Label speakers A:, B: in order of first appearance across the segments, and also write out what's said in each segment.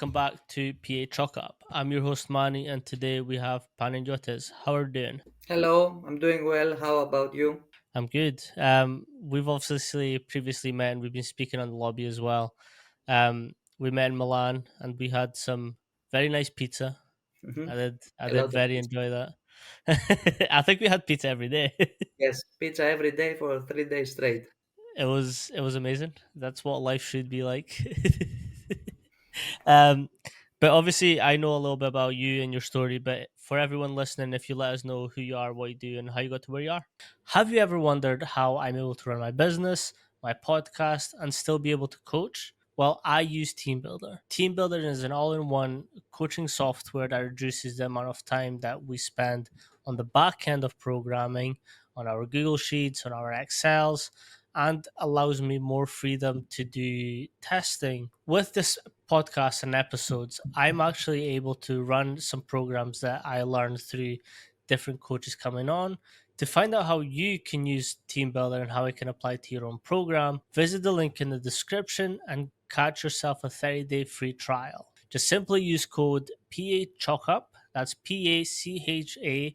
A: welcome back to PA Chalk Up. I'm your host Manny, and today we have Panagiotis. How are you doing?
B: Hello, I'm doing well. How about you?
A: I'm good. We've obviously previously met, and we've been speaking on the lobby as well. We met in Milan, and we had some very nice pizza. I
B: Mhm.
A: did. I
B: A
A: did
B: lot of
A: very
B: pizza.
A: enjoy that. I think we had pizza every day.
B: Yes, pizza every day for 3 days straight.
A: It was amazing. That's what life should be like. um, but obviously, I know a little bit about you and your story. But for everyone listening, if you let us know who you are, what you do, and how you got to where you are, have you ever wondered how I'm able to run my business, my podcast, and still be able to coach? Well, I use TeamBuildr. TeamBuildr is an all-in-one coaching software that reduces the amount of time that we spend on the back end of programming, on our Google Sheets, on our Excels, and allows me more freedom to do testing. With this podcast and episodes, I'm actually able to run some programs that I learned through different coaches coming on. To find out how you can use TeamBuildr and how it can apply to your own program, visit the link in the description and catch yourself a 30-day free trial. Just simply use code PACHOCUP, that's PACHALQUP,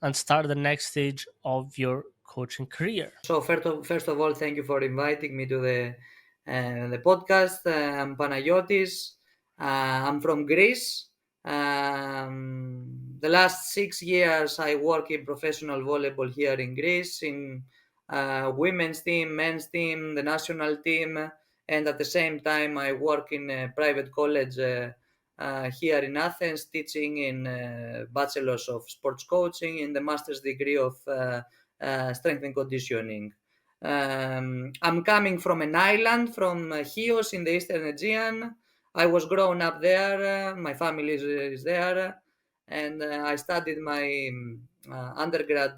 A: and start the next stage of your coaching career.
B: So first of all, thank you for inviting me to the podcast. I'm Panagiotis. I'm from Greece. The last 6 years, I work in professional volleyball here in Greece, in women's team, men's team, the national team, and at the same time, I work in a private college here in Athens, teaching in bachelor's of sports coaching, in the master's degree of strength and conditioning. I'm coming from an island, from Chios in the Eastern Aegean. I was grown up there. My family is there, and I studied my undergrad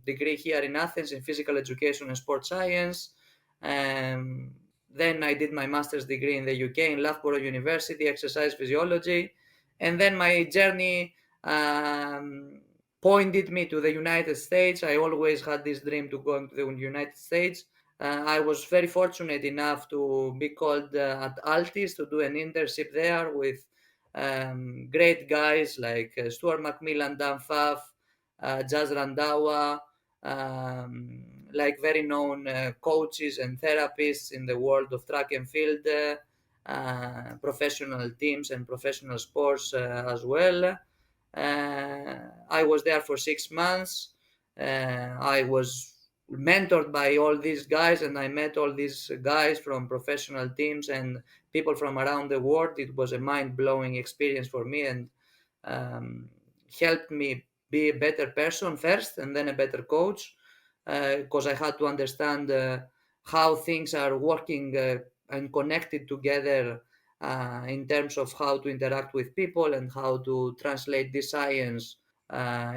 B: degree here in Athens in physical education and sports science. Um, then I did my master's degree in the UK in Loughborough University, exercise physiology, and then my journey pointed me to the United States. I always had this dream to go to the United States. I was very fortunate enough to be called at Altis to do an internship there with great guys like Stuart McMillan, Dan Pfaff, Jazz Randawa, like very known coaches and therapists in the world of track and field, professional teams and professional sports as well. I was there for 6 months. I was mentored by all these guys, and I met all these guys from professional teams and people from around the world. It was a mind blowing experience for me, and um, helped me be a better person first and then a better coach, because I had to understand how things are working and connected together in terms of how to interact with people and how to translate this science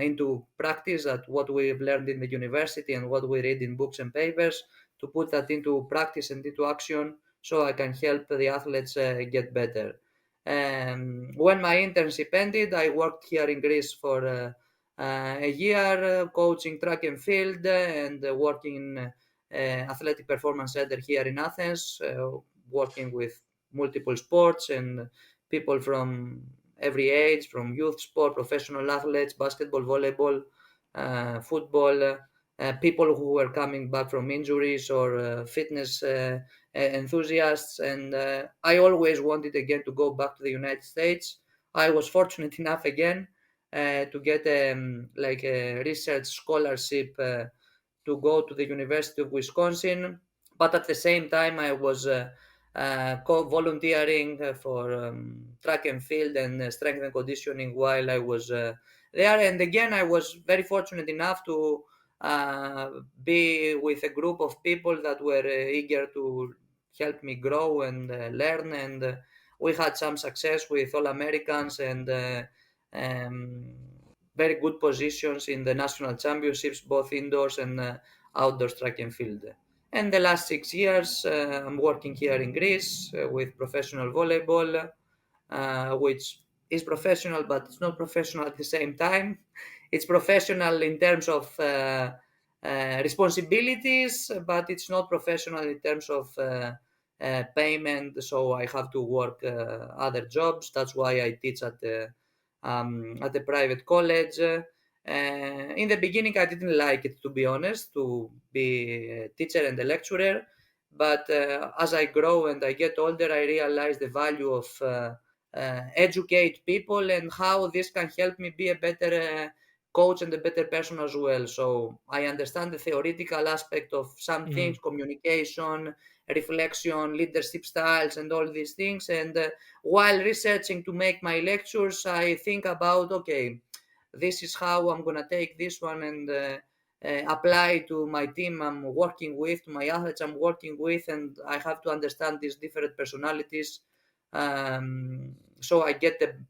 B: into practice, that what we've learned in the university and what we read in books and papers, to put that into practice and into action so I can help the athletes get better. When my internship ended, I worked here in Greece for a year, coaching track and field and working in athletic performance center here in Athens, working with multiple sports and people from every age, from youth sport, professional athletes, basketball, volleyball, football, people who were coming back from injuries or fitness enthusiasts. And I always wanted again to go back to the United States. I was fortunate enough again to get like a research scholarship to go to the University of Wisconsin. But at the same time, I was volunteering for track and field and strength and conditioning while I was there. And again, I was very fortunate enough to be with a group of people that were eager to help me grow and learn. And we had some success with All Americans and um, very good positions in the national championships, both indoors and outdoor track and field. And the last 6 years, I'm working here in Greece with professional volleyball, which is professional, but it's not professional at the same time. It's professional in terms of responsibilities, but it's not professional in terms of payment, so I have to work other jobs. That's why I teach at the private college. In the beginning, I didn't like it, to be honest, to be a teacher and a lecturer. But as I grow and I get older, I realize the value of educate people and how this can help me be a better coach and a better person as well. So I understand the theoretical aspect of some
A: Hmm.
B: things, communication, reflection, leadership styles, and all these things. And while researching to make my lectures, I think about, okay, this is how I'm gonna take this one and apply to my team I'm working with, to my athletes I'm working with, and I have to understand these different personalities. So I get them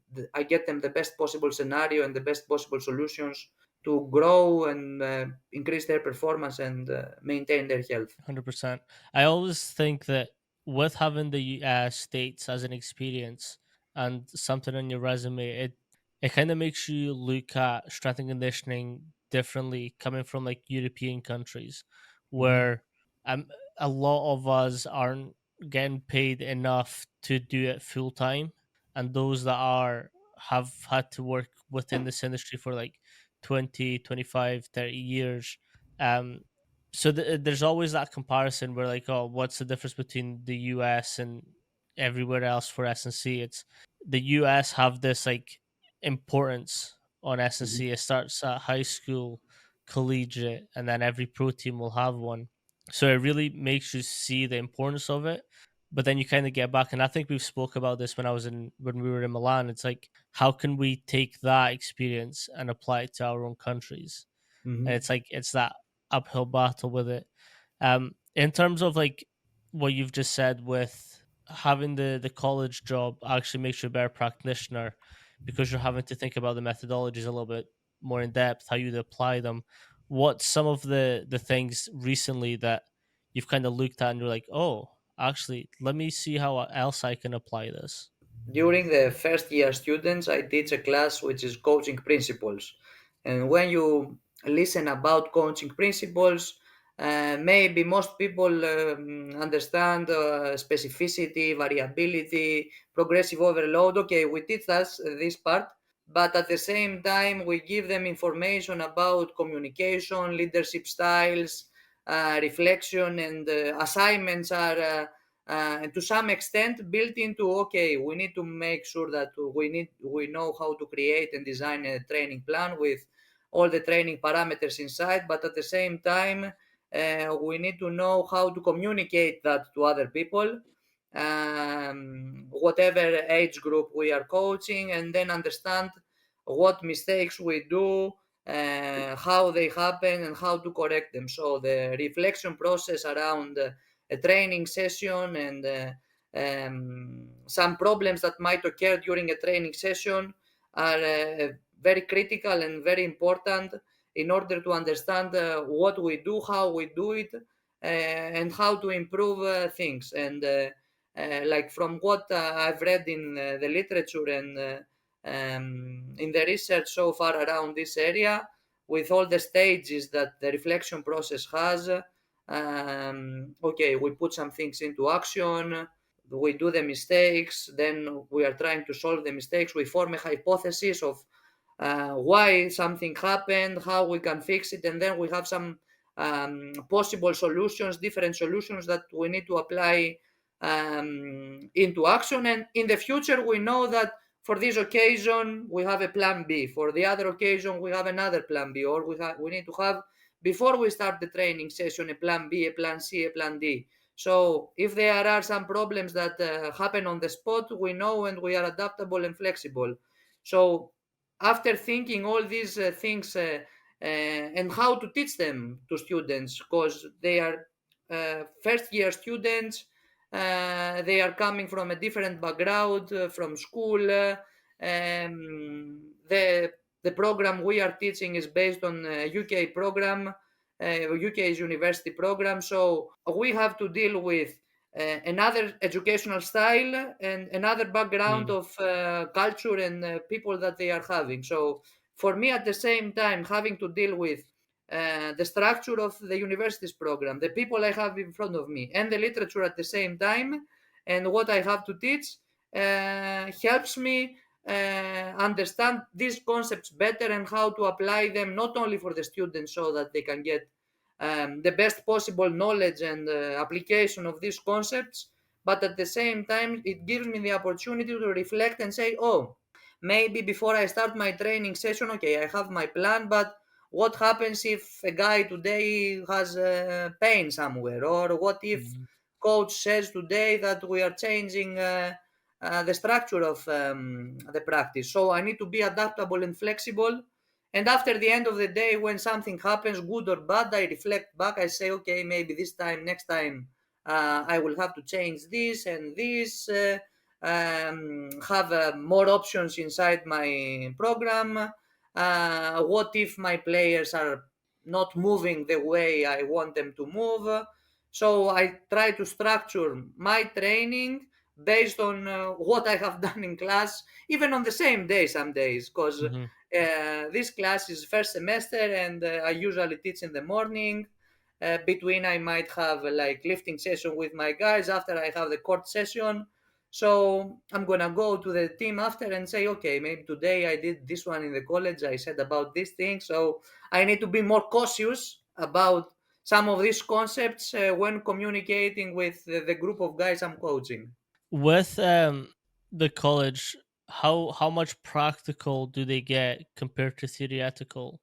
B: the best possible scenario and the best possible solutions to grow and increase their performance and maintain their health.
A: 100%. I always think that with having the states as an experience and something on your resume, it kind of makes you look at strength and conditioning differently coming from like European countries
B: Mhm.
A: where um, a lot of us aren't getting paid enough to do it full time, and those that are have had to work within this industry for like 20, 25, 30 years. So there's always that comparison where like, oh, what's the difference between the US and everywhere else for S&C? It's the US have this like importance on
B: Mhm.
A: S&C. It starts at high school, collegiate, and then every pro team will have one. So it really makes you see the importance of it. But then you kind of get back, and I think we've spoke about this when we were in Milan. It's like, how can we take that experience and apply it to our own countries? And
B: Mhm.
A: it's like it's that uphill battle with it. In terms of like what you've just said with having the college job actually makes you a better practitioner because you're having to think about the methodologies a little bit more in depth, how you apply them. What's some of the things recently that you've kind of looked at and you're like, oh, actually, let me see how else I can apply this.
B: During the first year students, I teach a class which is coaching principles. And when you listen about coaching principles, maybe most people understand specificity, variability, progressive overload. Okay, we teach us this part, but at the same time, we give them information about communication, leadership styles, reflection, and assignments are. To some extent built into, okay, we need to make sure that we know how to create and design a training plan with all the training parameters inside, but at the same time we need to know how to communicate that to other people, whatever age group we are coaching, and then understand what mistakes we do, how they happen, and how to correct them. So the reflection process around a training session and some problems that might occur during a training session are very critical and very important in order to understand what we do, how we do it, and how to improve things. And like from what I've read in the literature and in the research so far around this area, with all the stages that the reflection process has, okay, we put some things into action, we do the mistakes, then we are trying to solve the mistakes, we form a hypothesis of why something happened, how we can fix it, and then we have some possible solutions, different solutions that we need to apply into action. And in the future, we know that for this occasion we have a plan B. For the other occasion, we have another plan B, or we need to have, before we start the training session, a plan B, a plan C, a plan D. So if there are some problems that happen on the spot, we know and we are adaptable and flexible. So after thinking all these things and how to teach them to students, because they are first year students, they are coming from a different background from school. The program we are teaching is based on a UK program, UK's university program. So we have to deal with another educational style and another background
A: Mm.
B: of culture and people that they are having. So for me, at the same time, having to deal with the structure of the university's program, the people I have in front of me, and the literature at the same time, and what I have to teach helps me understand these concepts better and how to apply them not only for the students so that they can get the best possible knowledge and application of these concepts, but at the same time, it gives me the opportunity to reflect and say, oh, maybe before I start my training session, okay, I have my plan, but what happens if a guy today has pain somewhere? Or what if
A: Mhm.
B: coach says today that we are changing the structure of the practice? So I need to be adaptable and flexible. And after the end of the day, when something happens, good or bad, I reflect back. I say, okay, maybe this time, next time, I will have to change this and this. Have more options inside my program. What if my players are not moving the way I want them to move? So I try to structure my training based on what I have done in class, even on the same day some days, because
A: Mhm.
B: this class is first semester and I usually teach in the morning. Between I might have like lifting session with my guys after I have the court session. So I'm gonna go to the team after and say, okay, maybe today I did this one in the college. I said about this thing, so I need to be more cautious about some of these concepts when communicating with the group of guys I'm coaching.
A: With the college, how much practical do they get compared to theoretical?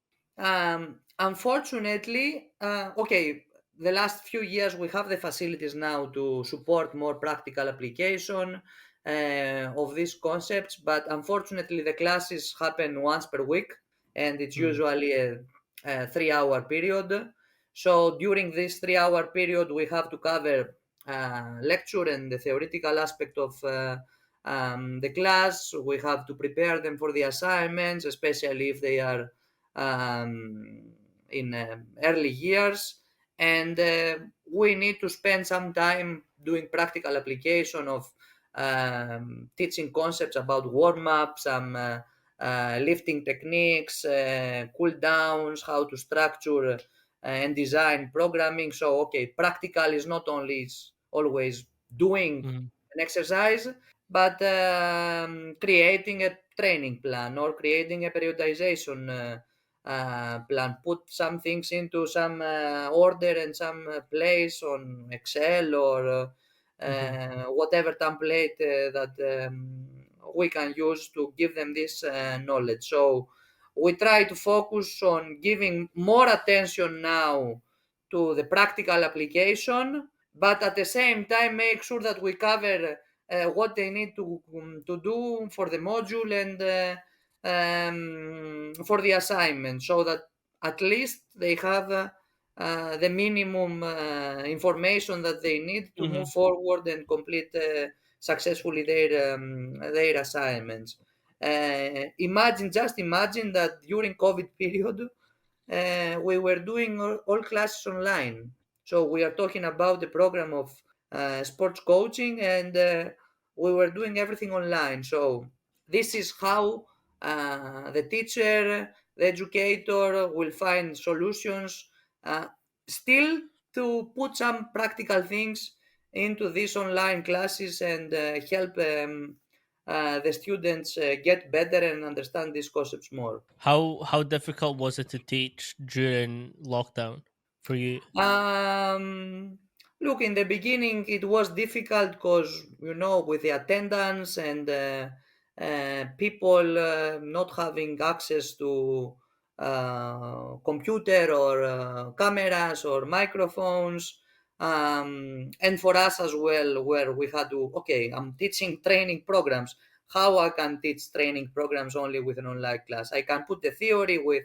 B: Unfortunately, okay, the last few years we have the facilities now to support more practical application of these concepts, but unfortunately the classes happen once per week and it's
A: Mm.
B: usually a 3 hour period. So during this 3 hour period, we have to cover lecture and the theoretical aspect of the class. We have to prepare them for the assignments, especially if they are in early years, and we need to spend some time doing practical application of teaching concepts about warm-up, some lifting techniques, cool downs, how to structure and design programming. So okay, practical is not only always doing
A: Mhm.
B: an exercise, but creating a training plan or creating a periodization plan, put some things into some order and some place on Excel or
A: Mhm.
B: whatever template that we can use to give them this knowledge. So we try to focus on giving more attention now to the practical application, but at the same time make sure that we cover what they need to do for the module and for the assignment, so that at least they have the minimum information that they need to move
A: Mhm.
B: forward and complete successfully their assignments. Just imagine that during COVID period, we were doing all classes online. So we are talking about the program of sports coaching, and we were doing everything online. So this is how the teacher, the educator will find solutions, uh, still to put some practical things into these online classes and help the students get better and understand these concepts more.
A: How difficult was it to teach during lockdown for you?
B: Um, Look, in the beginning it was difficult because, with the attendance and people not having access to computer or cameras or microphones. And for us as well, where we had to, okay, I'm teaching training programs. How I can teach training programs only with an online class? I can put the theory with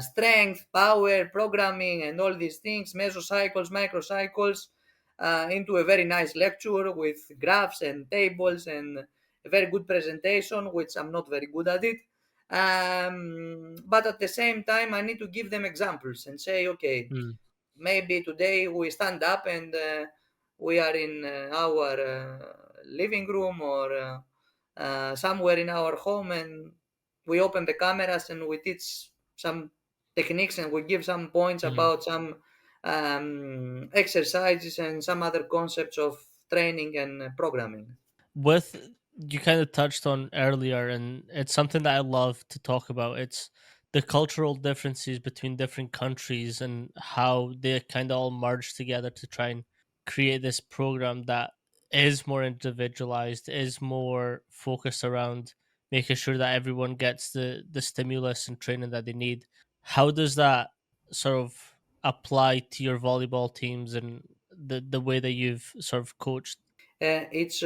B: strength, power, programming, and all these things, mesocycles, microcycles, into a very nice lecture with graphs and tables and a very good presentation, which I'm not very good at it. But at the same time, I need to give them examples and say, okay,
A: Mm.
B: maybe today we stand up and we are in our living room or somewhere in our home, and we open the cameras and we teach some techniques, and we give some points
A: Mhm.
B: about some exercises and some other concepts of training and programming.
A: With you kind of touched on earlier, and it's something that I love to talk about. It's the cultural differences between different countries and how they kind of all merge together to try and create this program that is more individualized, is more focused around making sure that everyone gets the stimulus and training that they need. How does that sort of apply to your volleyball teams and the way that you've sort of coached?
B: It's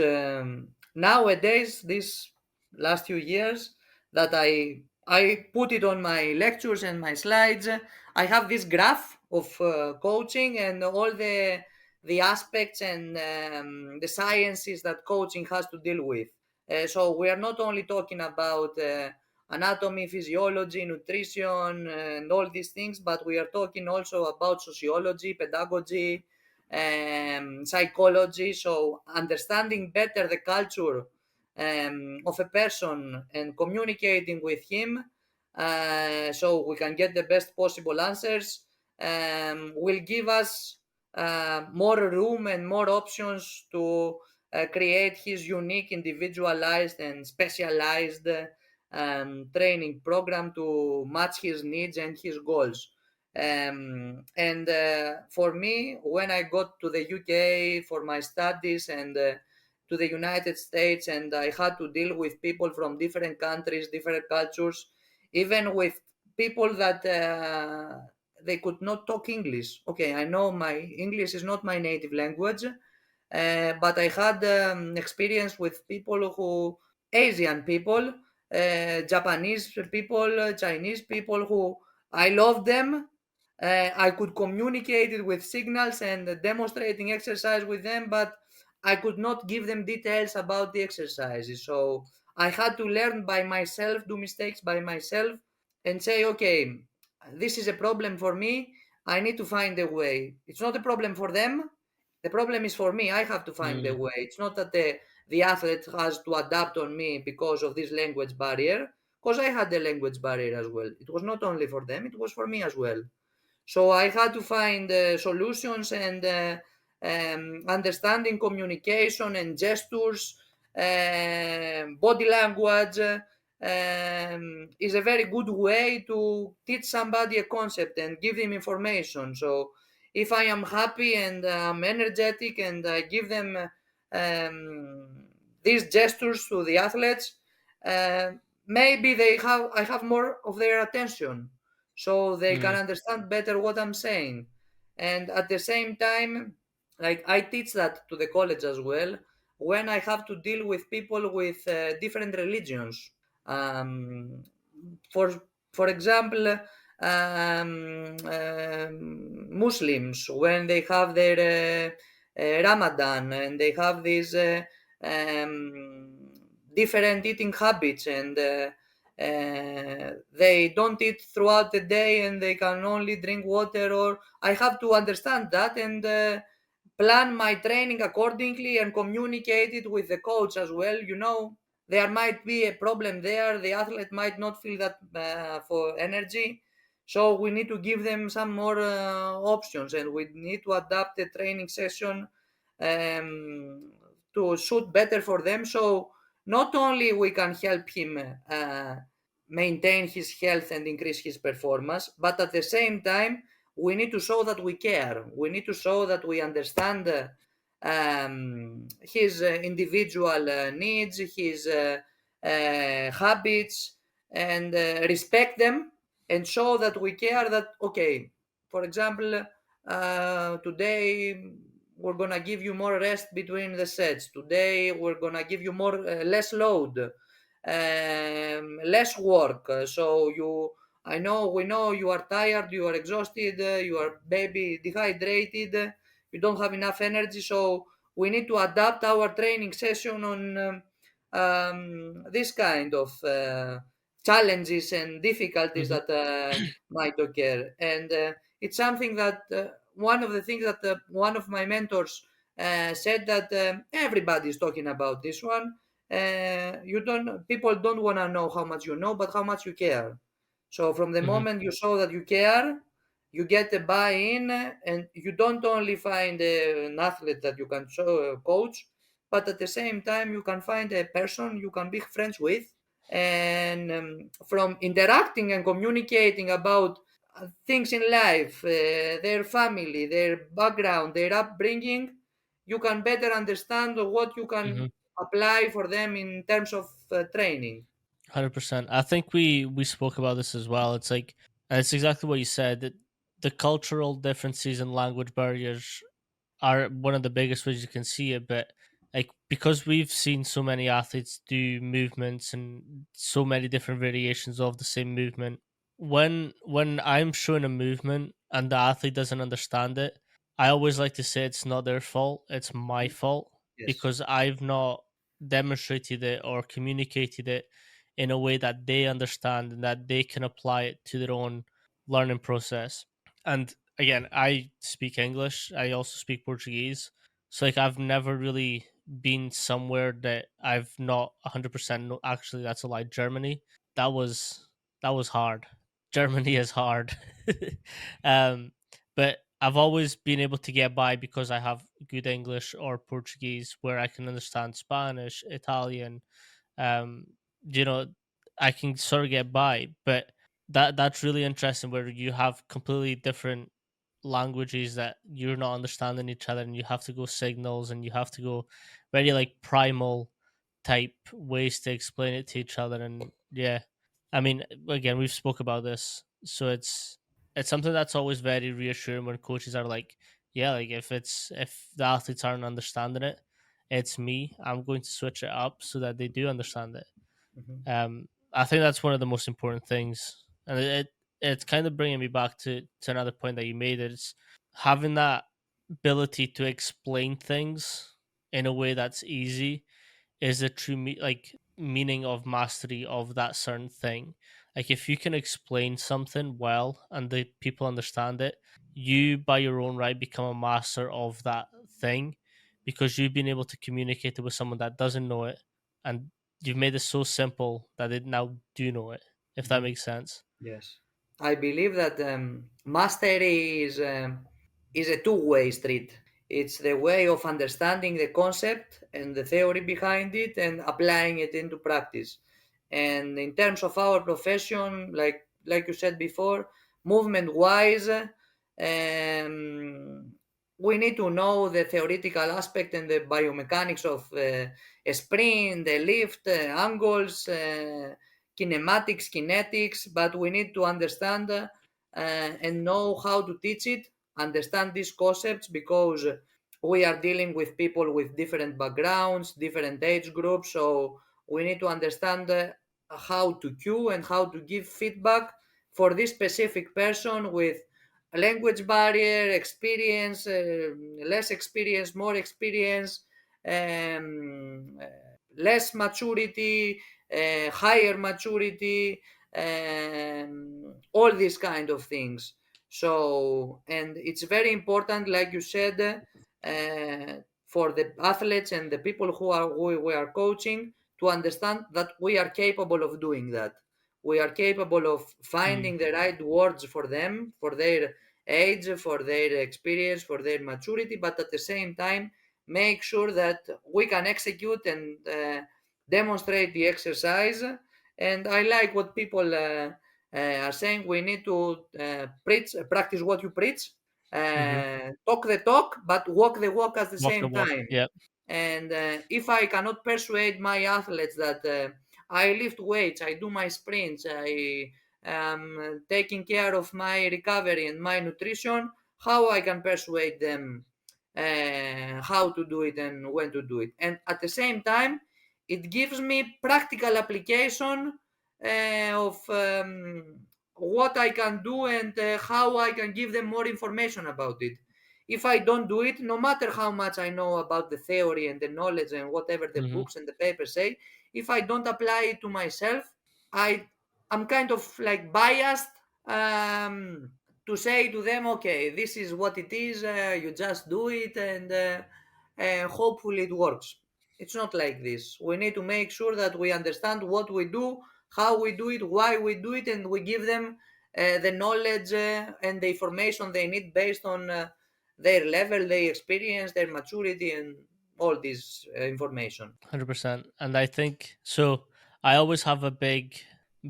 B: nowadays this last few years that I put it on my lectures and my slides. I have this graph of coaching and all the aspects and the sciences that coaching has to deal with. So we are not only talking about anatomy, physiology, nutrition, and all these things, but we are talking also about sociology, pedagogy, psychology. So understanding better the culture of a person and communicating with him, so we can get the best possible answers, will give us more room and more options to create his unique, individualized, and specialized training program to match his needs and his goals. And for me, when I got to the UK for my studies and to the United States, and I had to deal with people from different countries, different cultures, even with people that they could not talk English. Okay, I know my English is not my native language, but I had experience with people who, Asian people, Japanese people, Chinese people who I love them. I could communicate it with signals and demonstrating exercise with them, but I could not give them details about the exercises. So I had to learn by myself, do mistakes by myself, and say, okay, this is a problem for me. I need to find a way. It's not a problem for them. The problem is for me. I have to find a
A: Mm,
B: way. It's not that the athlete has to adapt on me because of this language barrier, because I had the language barrier as well. It was not only for them, it was for me as well. So I had to find solutions and understanding communication and gestures, body language is a very good way to teach somebody a concept and give them information. So if I am happy and I'm energetic and I give them these gestures to the athletes, uh, maybe I have more of their attention, so they can
A: mm,
B: understand better what I'm saying. And at the same time, like I teach that to the college as well when I have to deal with people with different religions. Um, for for example, Muslims when they have their Ramadan and they have these different eating habits and they don't eat throughout the day and they can only drink water, or I have to understand that and plan my training accordingly and communicate it with the coach as well. There might be a problem there. The athlete might not feel that for energy, so we need to give them some more options, and we need to adapt the training session to suit better for them. So not only we can help him maintain his health and increase his performance, but at the same time we need to show that we care. We need to show that we understand his individual needs, his habits, and respect them, and show that we care. That okay, for example, today we're gonna give you more rest between the sets. Today we're gonna give you more less load, less work. So I know, we know you are tired, you are exhausted, you are maybe dehydrated, you don't have enough energy. So we need to adapt our training session on this kind of challenges and difficulties
A: mhm.
B: that might occur. And it's something that one of the things that one of my mentors said that everybody is talking about this one. You don't People don't want to know how much you know, but how much you care. So from the
A: Hmm.
B: moment you show that you care, you get a buy-in, and you don't only find an athlete that you can show, coach, but at the same time you can find a person you can be friends with, and from interacting and communicating about things in life, their family, their background, their upbringing, you can better understand what you
A: Hmm.
B: can apply for them in terms of training.
A: 100%. I think we spoke about this as well. It's like, and it's exactly what you said, that the cultural differences and language barriers are one of the biggest ways you can see it. But like, because we've seen so many athletes do movements and so many different variations of the same movement, when I'm showing a movement and the athlete doesn't understand it, I always like to say it's not their fault, it's my fault,
B: Yes.
A: because I've not demonstrated it or communicated it in a way that they understand and that they can apply it to their own learning process. And again, I speak English. I also speak Portuguese. So like, I've never really been somewhere that I've not 100% know. Actually, that's a lie. Germany. That was that was hard. Germany is hard. um, but I've always been able to get by because I have good English or Portuguese, where I can understand Spanish, Italian. Um, you know, I can sort of get by. But that's really interesting, where you have completely different languages that you're not understanding each other, and you have to go signals, and you have to go very like primal type ways to explain it to each other. And yeah, I mean, again, we've spoke about this, so it's something that's always very reassuring when coaches are like, yeah, like, if the athletes aren't understanding it, it's me, I'm going to switch it up so that they do understand it.
B: Mhm.
A: I think that's one of the most important things, and it's kind of bringing me back to another point that you made. It's having that ability to explain things in a way that's easy is the true meaning of mastery of that certain thing. Like, if you can explain something well and the people understand it, you by your own right become a master of that thing, because you've been able to communicate it with someone that doesn't know it, and you've made it so simple that they now do know it. If that
B: Mhm.
A: makes sense.
B: Yes. I believe that mastery is a two-way street. It's the way of understanding the concept and the theory behind it and applying it into practice. And in terms of our profession, like you said before, movement-wise, we need to know the theoretical aspect and the biomechanics of a sprint, the lift, angles, kinematics, kinetics, but we need to understand and know how to teach it, understand these concepts, because we are dealing with people with different backgrounds, different age groups, so we need to understand how to cue and how to give feedback for this specific person with language barrier, experience, less experience, more experience, less maturity, higher maturity, all these kind of things. So, and it's very important, like you said, for the athletes and the people who we are coaching to understand that we are capable of doing that. We are capable of
A: Mm.
B: finding the right words for them, for their age, for their experience, for their maturity, but at the same time, make sure that we can execute and demonstrate the exercise. And I like what people are saying. We need to practice what you preach,
A: Mm-hmm.
B: talk the talk, but walk the walk at the
A: Walk the
B: same
A: walk.
B: time.
A: Yeah.
B: And if I cannot persuade my athletes that I lift weights, I do my sprints, I am taking care of my recovery and my nutrition, how I can persuade them how to do it and when to do it. And at the same time, it gives me practical application of what I can do and how I can give them more information about it. If I don't do it, no matter how much I know about the theory and the knowledge and whatever the
A: Mm-hmm.
B: books and the papers say, if I don't apply it to myself, I'm kind of like biased to say to them, okay, this is what it is. You just do it, and hopefully it works. It's not like this. We need to make sure that we understand what we do, how we do it, why we do it, and we give them the knowledge and the information they need based on their level, their experience, their maturity, and all this information.
A: 100%. And I think so. I always have a big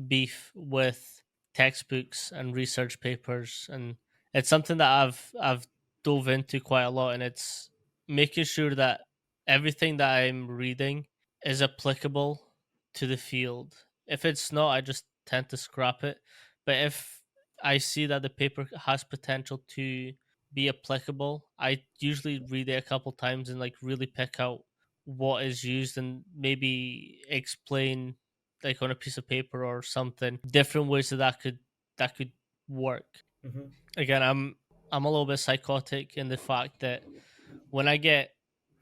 A: beef with textbooks and research papers, and it's something that I've dove into quite a lot. And it's making sure that everything that I'm reading is applicable to the field. If it's not, I just tend to scrap it. But if I see that the paper has potential to be applicable, I usually read it a couple times and like really pick out what is used and maybe explain like on a piece of paper or something different ways that could work.
B: Mhm.
A: Again, I'm a little bit psychotic in the fact that when I get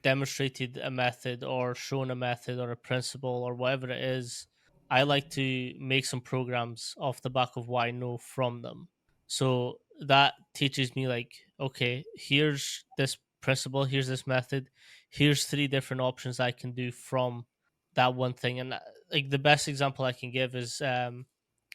A: demonstrated a method or shown a method or a principle or whatever it is, I like to make some programs off the back of what I know from them. So that teaches me like, okay, here's this principle, here's this method, here's three different options I can do from that one thing. And like the best example I can give is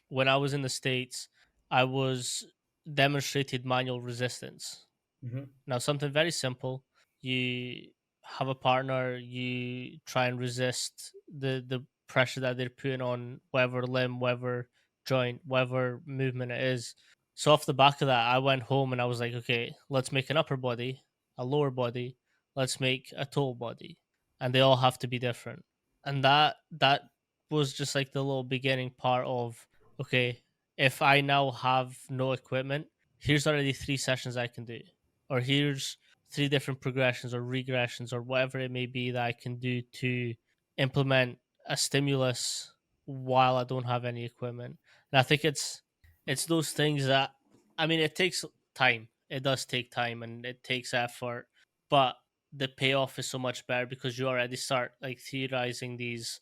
A: when I was in the States, I was demonstrated manual resistance.
B: Mhm.
A: Now, something very simple. You have a partner, you try and resist the pressure that they're putting on whatever limb, whatever joint, whatever movement it is. So off the back of that, I went home and I was like, okay, let's make an upper body, a lower body, let's make a total body. And they all have to be different. And that was just like the little beginning part of okay, if I now have no equipment, here's already three sessions I can do, or here's three different progressions or regressions or whatever it may be that I can do to implement a stimulus while I don't have any equipment. And I think it's those things that I mean it takes time. It does take time and it takes effort, but the payoff is so much better because you already start like theorizing these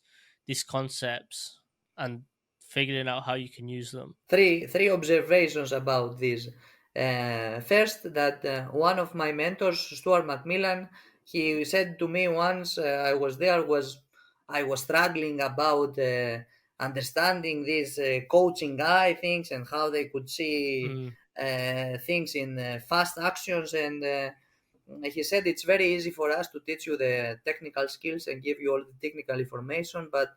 A: concepts and figuring out how you can use them.
B: Three observations about this. First, that one of my mentors, Stuart Macmillan, he said to me once I was there was I was struggling about understanding these coaching guy things and how they could see
A: Mm,
B: things in fast actions and. He said it's very easy for us to teach you the technical skills and give you all the technical information, but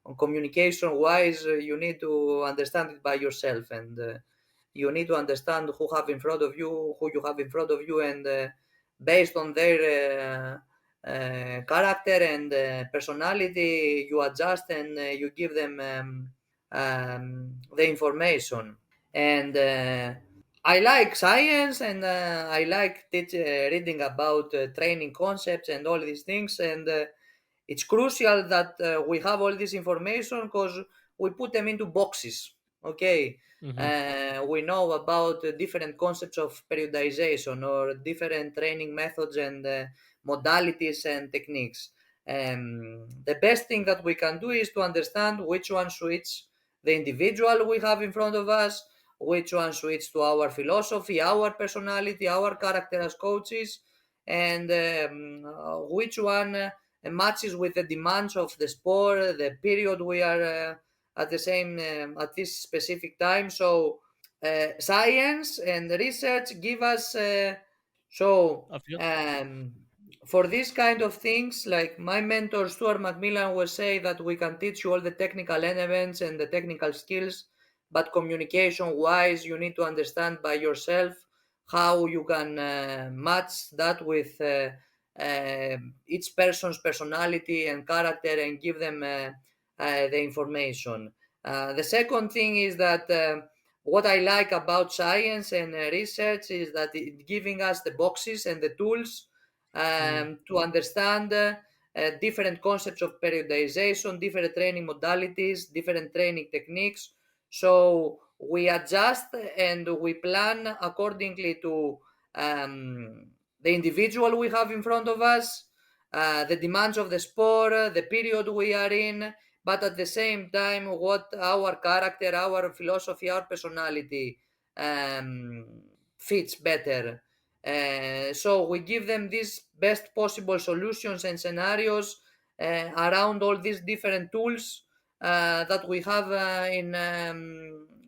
B: on communication wise you need to understand it by yourself and you need to understand who have in front of you who you have in front of you and based on their character and personality you adjust and you give them the information and I like science and I like reading about training concepts and all these things and it's crucial that we have all this information because we put them into boxes. Okay,
A: mm-hmm,
B: we know about different concepts of periodization or different training methods and modalities and techniques. The best thing that we can do is to understand which one suits the individual we have in front of us, which one suits to our philosophy, our personality, our character as coaches, and which one matches with the demands of the sport, the period we are at the same at this specific time. So science and research give us so
A: I feel.
B: for these kind of things, like my mentor Stuart Macmillan will say that we can teach you all the technical elements and the technical skills, but communication wise, you need to understand by yourself how you can match that with each person's personality and character and give them the information. The second thing is that what I like about science and research is that it giving us the boxes and the tools
A: Mm,
B: to understand different concepts of periodization, different training modalities, different training techniques. So we adjust and we plan accordingly to the individual we have in front of us, the demands of the sport, the period we are in, but at the same time, what our character, our philosophy, our personality fits better. So we give them these best possible solutions and scenarios around all these different tools that we have in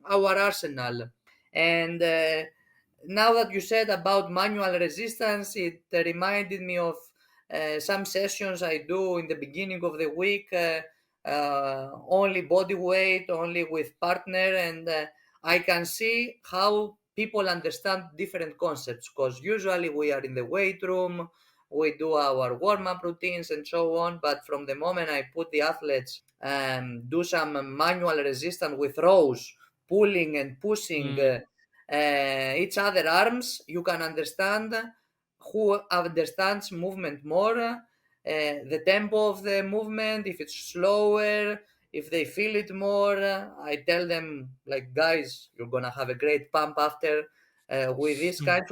B: our arsenal. And now that you said about manual resistance, it reminded me of some sessions I do in the beginning of the week, only body weight, only with partner, and I can see how people understand different concepts, because usually we are in the weight room, we do our warm up routines and so on. But from the moment I put the athletes do some manual resistance with rows, pulling and pushing
A: Mm.
B: each other arms, you can understand who understands movement more, the tempo of the movement, if it's slower, if they feel it more. I tell them, like, guys, you're gonna have a great pump after with this
A: Mm.
B: kind.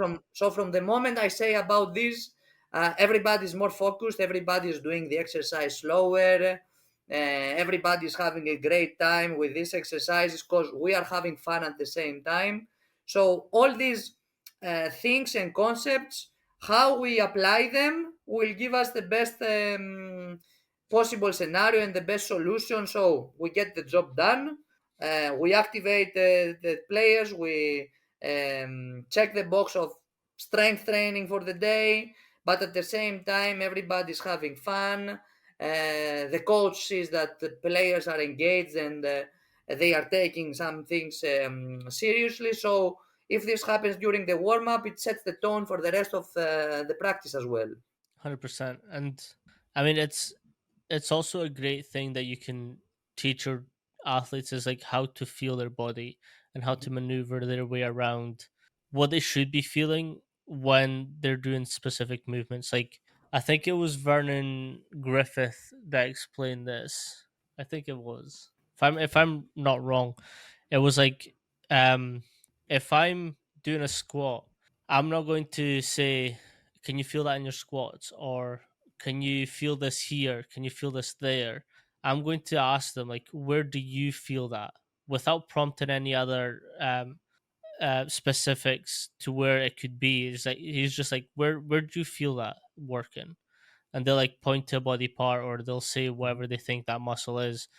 B: From the moment I say about this, everybody's more focused. Everybody's doing the exercise slower. Everybody's having a great time with these exercises because we are having fun at the same time. So all these things and concepts, how we apply them will give us the best possible scenario and the best solution. So we get the job done. We activate the players. We check the box of strength training for the day, but at the same time, everybody's having fun. The coach sees that the players are engaged and they are taking some things seriously. So if this happens during the warm up, it sets the tone for the rest of the practice as well.
A: 100%. And I mean, it's also a great thing that you can teach your athletes is like how to feel their body and how to maneuver their way around what they should be feeling when they're doing specific movements. Like I think it was Vernon Griffith that explained this. I think it was. If I'm not wrong, it was like um if I'm doing a squat, I'm not going to say, can you feel that in your squats? Or can you feel this here? Can you feel this there? I'm going to ask them, like, where do you feel that? Without prompting any other specifics to where it could be. It's like he's just like, where do you feel that working? And they'll like point to a body part or they'll say whatever they think that muscle is,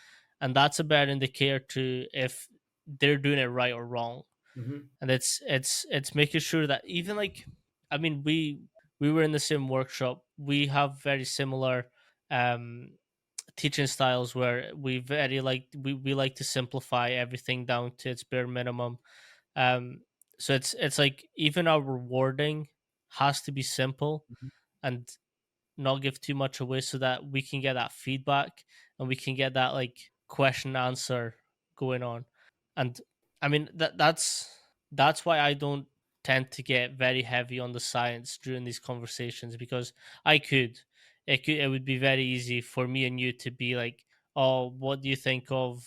A: and that's a better indicator to if they're doing it right or wrong.
B: Mm-hmm.
A: And it's making sure that even like, I mean, we were in the same workshop. We have very similar um teaching styles where we like to simplify everything down to its bare minimum. So it's like even our rewarding has to be simple and not give too much away so that we can get that feedback and we can get that like question answer going on. And I mean that's why I don't tend to get very heavy on the science during these conversations, because I could it would be very easy for me and you to be like, oh, what do you think of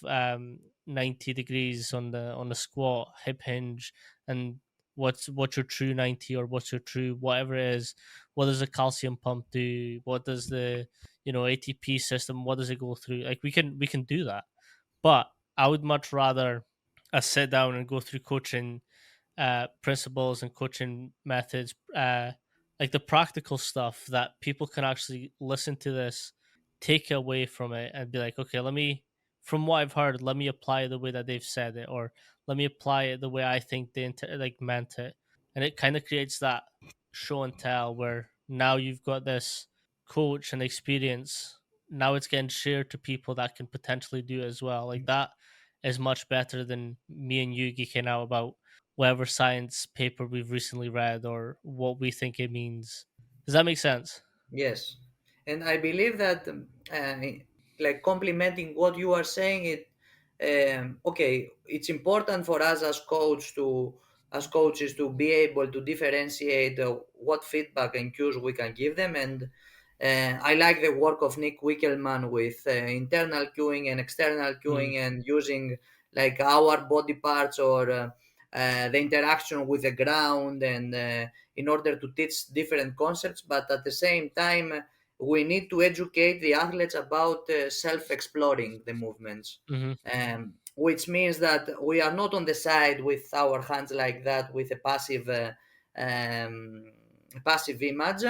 A: 90 degrees on the squat hip hinge, and what's your true 90, or what's your true whatever it is, what does the calcium pump do, what does the ATP system, what does it go through? Like we can do that, but I would much rather us sit down and go through coaching principles and coaching methods, like the practical stuff that people can actually listen to this, take away from it, and be like, okay, let me, from what I've heard, let me apply it the way that they've said it, or let me apply it the way I think they like meant it, and it kind of creates that show and tell where now you've got this coach and experience. Now it's getting shared to people that can potentially do it as well. Like that is much better than me and you geeking out about whatever science paper we've recently read or what we think it means. Does that make sense?
B: Yes, and I believe that like complementing what you are saying, it okay. It's important for us as coaches to be able to differentiate what feedback and cues we can give them, and I like the work of Nick Wickelman with internal cueing and external
A: Mm,
B: cueing and using like our body parts or the interaction with the ground and in order to teach different concepts, but at the same time, we need to educate the athletes about self exploring the movements.
A: hmm
B: Which means that we are not on the side with our hands like that with a um, passive image.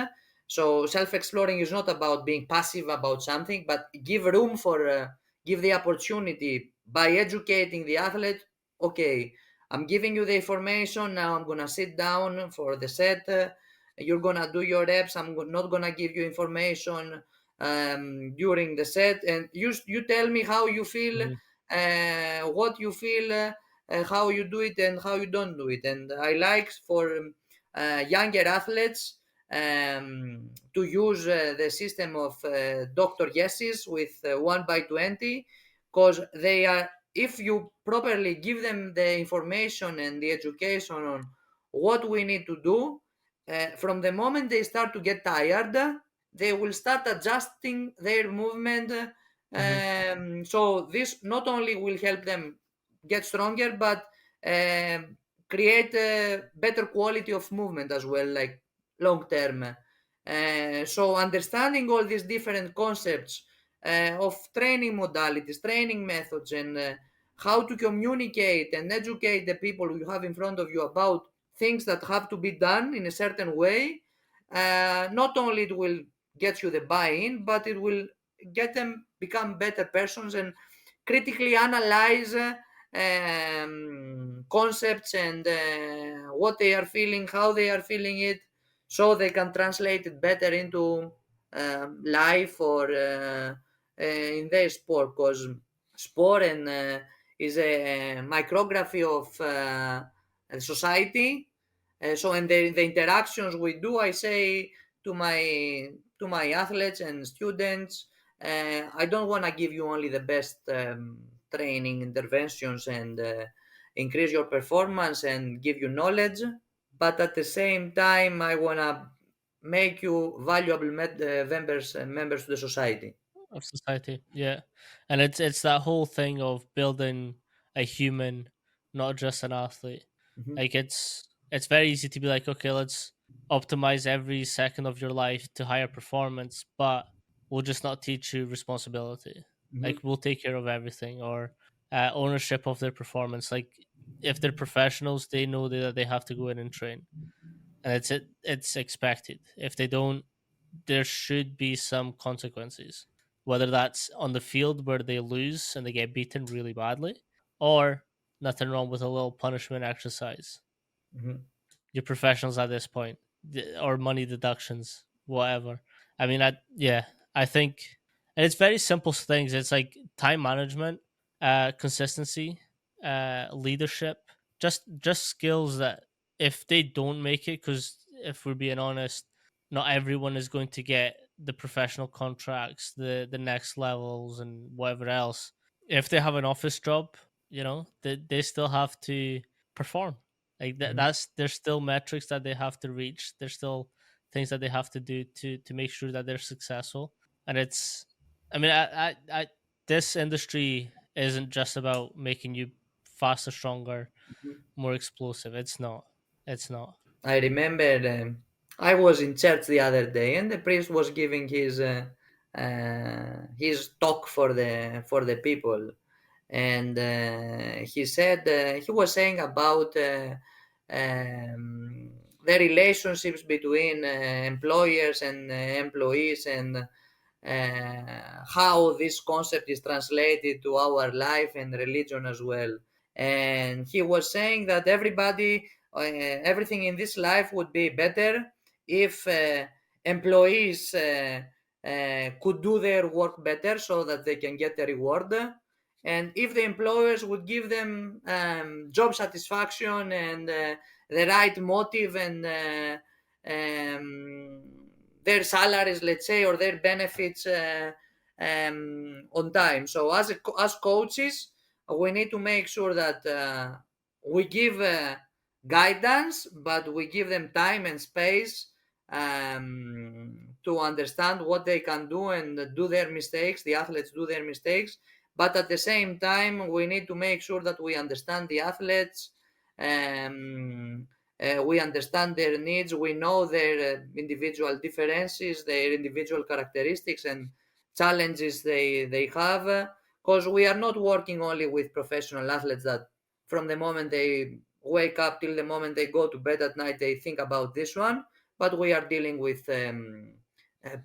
B: So self exploring is not about being passive about something, but give room for give the opportunity by educating the athlete. Okay, I'm giving you the information. Now I'm gonna sit down for the set. You're gonna do your reps. Not gonna give you information during the set, and you tell me how you feel,
A: Hmm.
B: what you feel, how you do it, and how you don't do it. And I like for younger athletes to use the system of Dr. Yeses with 1 by 20, because they are, if you properly give them the information and the education on what we need to do, from the moment they start to get tired, they will start adjusting their movement.
A: Hmm.
B: So this not only will help them get stronger, but create a better quality of movement as well, like long term. So understanding all these different concepts of training modalities, training methods, and how to communicate and educate the people you have in front of you about things that have to be done in a certain way, not only it will get you the buy-in, but it will get them become better persons and critically analyze concepts and what they are feeling, how they are feeling it, so they can translate it better into life or in their sport. Because sport and is a micrography of society. So in the interactions we do, I say to my athletes and students, I don't want to give you only the best training interventions and increase your performance and give you knowledge, but at the same time, I want to make you valuable members to the society.
A: Of society, yeah. And it's that whole thing of building a human, not just an athlete.
B: Mhm,
A: Like it's very easy to be like, okay, let's optimize every second of your life to higher performance, but we'll just not teach you responsibility.
B: mhm,
A: Like we'll take care of everything, or ownership of their performance. Like if they're professionals, they know that they have to go in and train, and it's expected. If they don't, there should be some consequences, whether that's on the field where they lose and they get beaten really badly, or nothing wrong with a little punishment exercise.
B: mhm,
A: You're professionals at this point, or money deductions, whatever. I mean, I think, and it's very simple things. It's like time management, consistency, leadership, just skills that if they don't make it, because if we're being honest, not everyone is going to get the professional contracts, the next levels, and whatever else. If they have an office job, they still have to perform. Like
B: mhm,
A: that's there's still metrics that they have to reach. There's still things that they have to do to make sure that they're successful. And it's, I mean, I this industry isn't just about making you faster, stronger,
B: mhm.
A: more explosive. It's not. It's not.
B: I remember I was in church the other day, and the priest was giving his talk for the people, and he said he was saying about the relationships between employers and employees, and how this concept is translated to our life and religion as well. And he was saying that everything in this life would be better if employees could do their work better so that they can get a reward, and if the employers would give them job satisfaction and the right motive and their salaries, let's say, or their benefits on time. So as coaches, we need to make sure that we give guidance, but we give them time and space to understand what they can do and do their mistakes. The athletes do their mistakes, but at the same time, we need to make sure that we understand the athletes. Um, we understand their needs. We know their individual differences, their individual characteristics, and challenges they have. Because we are not working only with professional athletes that from the moment they wake up till the moment they go to bed at night they think about this one, but we are dealing with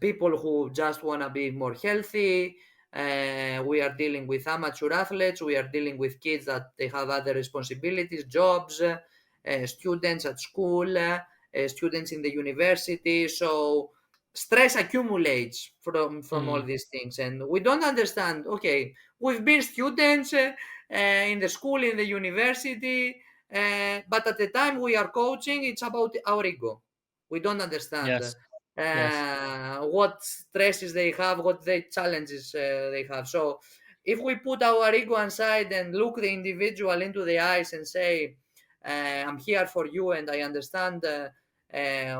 B: people who just want to be more healthy, We are dealing with amateur athletes. We are dealing with kids that they have other responsibilities, jobs, students at school, students in the university. So stress accumulates from all
A: Mm.
B: these things, and we don't understand. Okay, we've been students in the school, in the university, but at the time we are coaching, it's about our ego. We don't understand
A: Yes. Yes.
B: what stresses they have, what the challenges they have. So if we put our ego aside and look the individual into the eyes and say, I'm here for you and I understand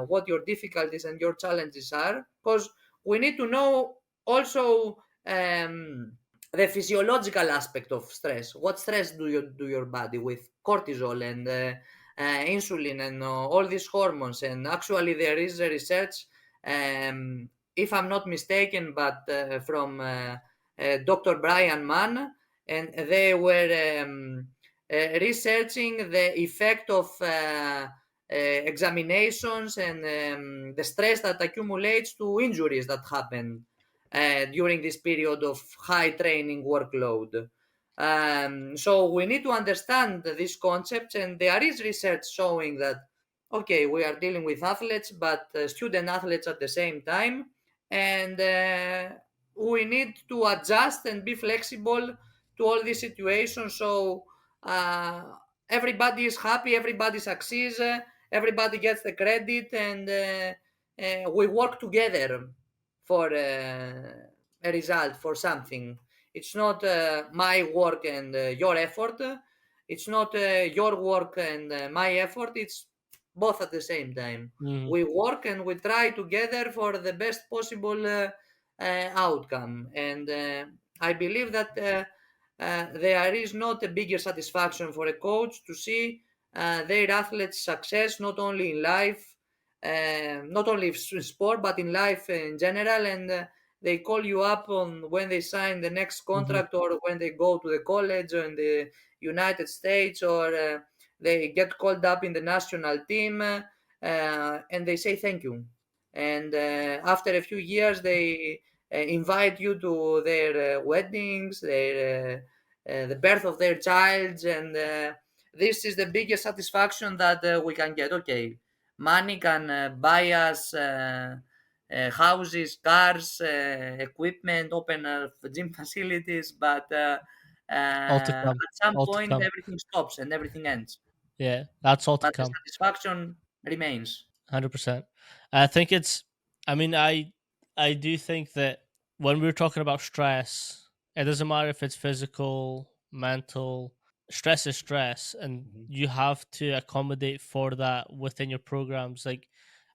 B: what your difficulties and your challenges are, because we need to know also the physiological aspect of stress. What stress do you do your body with cortisol and insulin and all these hormones? And actually, there is a research, if I'm not mistaken, but from Dr. Brian Mann, and they were researching the effect of examinations and the stress that accumulates to injuries that happen during this period of high training workload. So we need to understand these concepts, and there is research showing that okay, we are dealing with athletes, but student athletes at the same time, and we need to adjust and be flexible to all these situations. So uh, everybody is happy, everybody succeeds, everybody gets the credit, and we work together for a result, for something. It's not my work and your effort. It's not your work and my effort. It's both at the same time.
A: Mm.
B: We work and we try together for the best possible outcome. And I believe that there is not a bigger satisfaction for a coach to see their athletes' success, not only in life, not only in sport, but in life in general. And they call you up on when they sign the next
A: Hmm.
B: contract, or when they go to the college or in the United States, or they get called up in the national team, and they say thank you. And after a few years, they invite you to their weddings, the birth of their child, and this is the biggest satisfaction that we can get. Okay, money can buy us houses, cars, equipment, open gym facilities, but
A: All to come.
B: at some
A: All to
B: point
A: come.
B: everything stops and everything ends.
A: Yeah, that's all to
B: But the
A: come.
B: satisfaction remains.
A: 100%. I think it's. I mean, I do think that when we're talking about stress, it doesn't matter if it's physical, mental. Stress is stress, and
B: Mhm,
A: you have to accommodate for that within your programs. Like,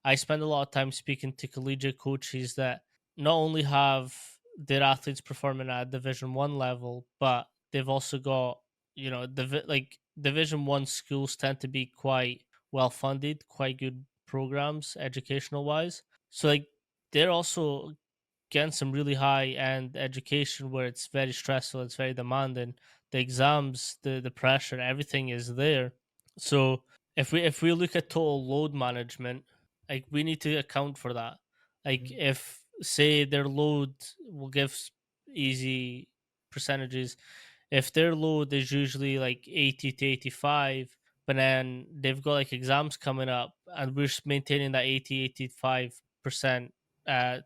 A: I spend a lot of time speaking to collegiate coaches that not only have their athletes performing at a Division 1 level, but they've also got like Division 1 schools tend to be quite well funded, quite good programs educational wise. So like they're also getting some really high end education where it's very stressful, it's very demanding. The exams, the pressure, everything is there. So if we look at total load management, like we need to account for that. Like
B: mhm,
A: if say their load will give easy percentages, if their load is usually like 80 to 85, but then they've got like exams coming up and we're maintaining that 80 85%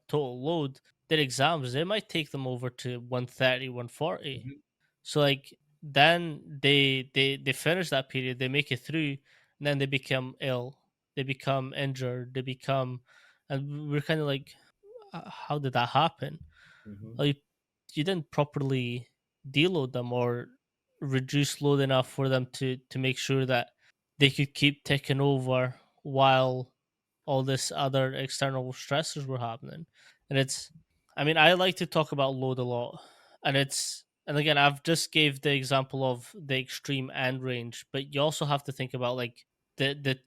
A: total load, their exams they might take them over to 130 140.
B: mhm,
A: So like then they finish that period, they make it through, and then they become ill, they become injured, they become, and we're kind of like, how did that happen?
B: mhm,
A: Like you didn't properly deload them or reduce load enough for them to make sure that they could keep taking over while all this other external stressors were happening. And it's, I mean, I like to talk about load a lot, and it's, and again, I've just gave the example of the extreme end range, but you also have to think about like the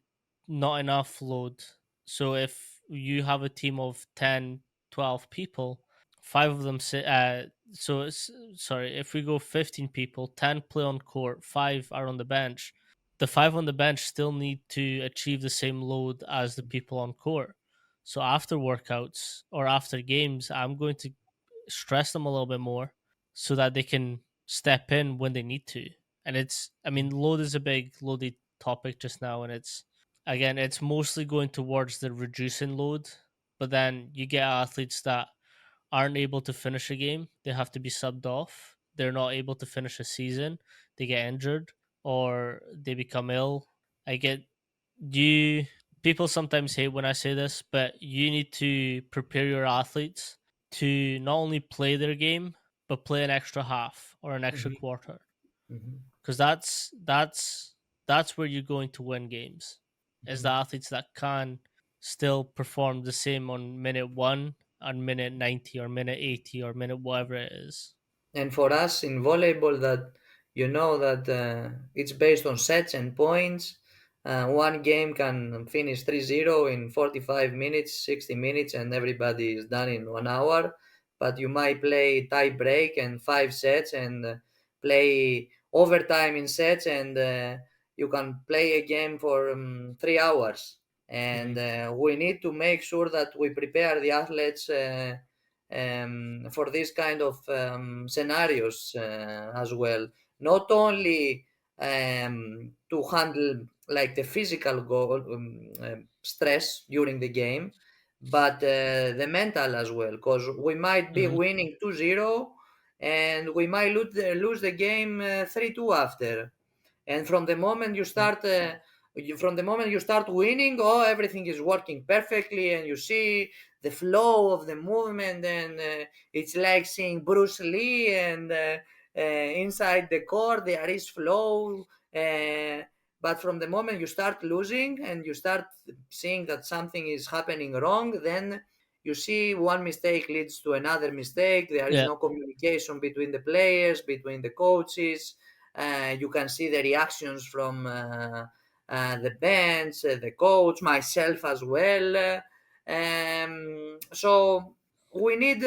A: not enough load. So if you have a team of 10, 12 people, five of them sit so it's, sorry, if we go 15 people, 10 play on court, five are on the bench, the five on the bench still need to achieve the same load as the people on court. So after workouts or after games, I'm going to stress them a little bit more so that they can step in when they need to. And it's, I mean, load is a big loaded topic just now, and it's, again, it's mostly going towards the reducing load, but then you get athletes that aren't able to finish a game. They have to be subbed off. They're not able to finish a season. They get injured or they become ill. I get you. People sometimes hate when I say this, but you need to prepare your athletes to not only play their game, but play an extra half or an extra
B: Mhm,
A: quarter,
B: mhm,
A: because that's where you're going to win games. Is the
B: mhm.
A: athletes that can still perform the same on minute one, on minute 90, or minute 80, or minute whatever it is.
B: And for us in volleyball, that you know that it's based on sets and points. One game can finish 3-0 in 45 minutes, 60 minutes, and everybody is done in 1 hour. But you might play tie break and 5 sets and play overtime in sets, and you can play a game for 3 hours. And
A: Hmm.
B: we need to make sure that we prepare the athletes for these kind of scenarios as well. Not only to handle like the physical stress during the game, but the mental as well, because we might be
A: Hmm.
B: winning 2-0 and we might lose the game 3-2 after. And from the moment you
A: Yeah.
B: start from the moment you start winning, oh, everything is working perfectly, and you see the flow of the movement, and it's like seeing Bruce Lee, and inside the court there is flow. But from the moment you start losing and you start seeing that something is happening wrong, then you see one mistake leads to another mistake. There is
A: Yeah.
B: no communication between the players, between the coaches. You can see the reactions from the bench, the coach, myself as well. So we need,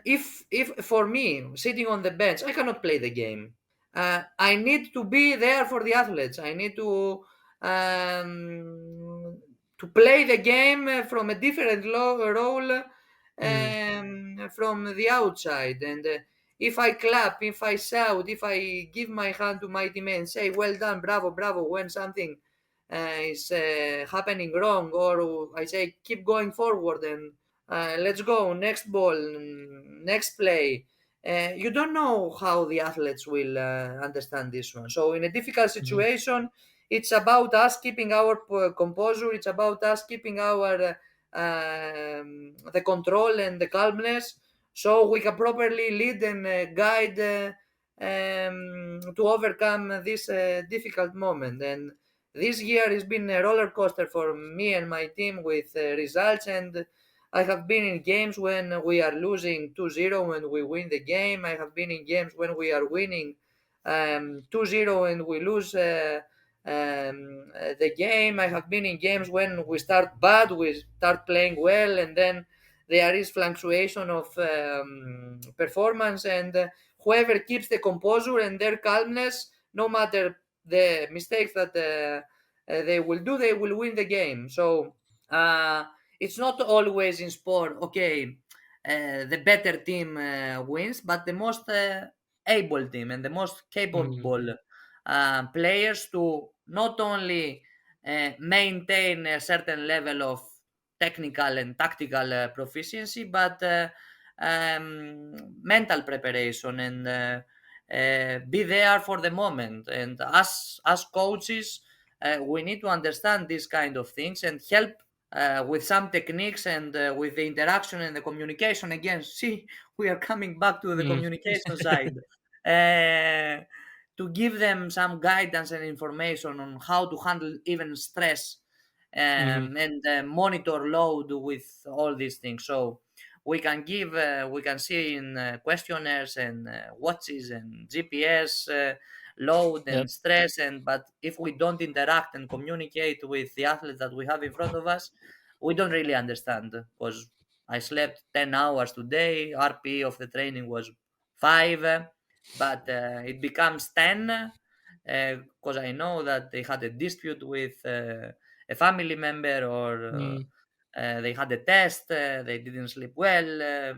B: if for me sitting on the bench, I cannot play the game. I need to be there for the athletes. I need to play the game from a different role
A: Hmm.
B: from the outside. And if I clap, if I shout, if I give my hand to my teammate and say, well done, bravo, bravo, when something is happening wrong, or I say, keep going forward and let's go, next ball, next play. You don't know how the athletes will understand this one. So, in a difficult
A: Hmm.
B: situation, it's about us keeping our composure, it's about us keeping our the control and the calmness, so we can properly lead and guide to overcome this difficult moment. And this year has been a roller coaster for me and my team with results, and I have been in games when we are losing 2-0 and we win the game. I have been in games when we are winning 2-0 and we lose the game. I have been in games when we start bad, we start playing well, and then there is fluctuation of performance. And whoever keeps the composure and their calmness, no matter the mistakes that they will do, they will win the game. So uh, it's not always in sport. Okay, the better team wins, but the most able team and the most
A: Hmm.
B: capable players to not only maintain a certain level of technical and tactical proficiency, but mental preparation, and be there for the moment. And as coaches, we need to understand these kind of things and help with some techniques, and with the interaction and the communication. Again, see, we are coming back to the
A: Hmm.
B: communication side. Uh, to give them some guidance and information on how to handle even stress,
A: Hmm.
B: and monitor load with all these things. So we can see in questionnaires and watches and GPS load
A: Yep.
B: and stress. And but if we don't interact and communicate with the athlete that we have in front of us, we don't really understand. Because I slept 10 hours today, RP of the training was 5, but it becomes 10 because I know that they had a dispute with a family member, or
A: Hmm.
B: they had a test, they didn't sleep well,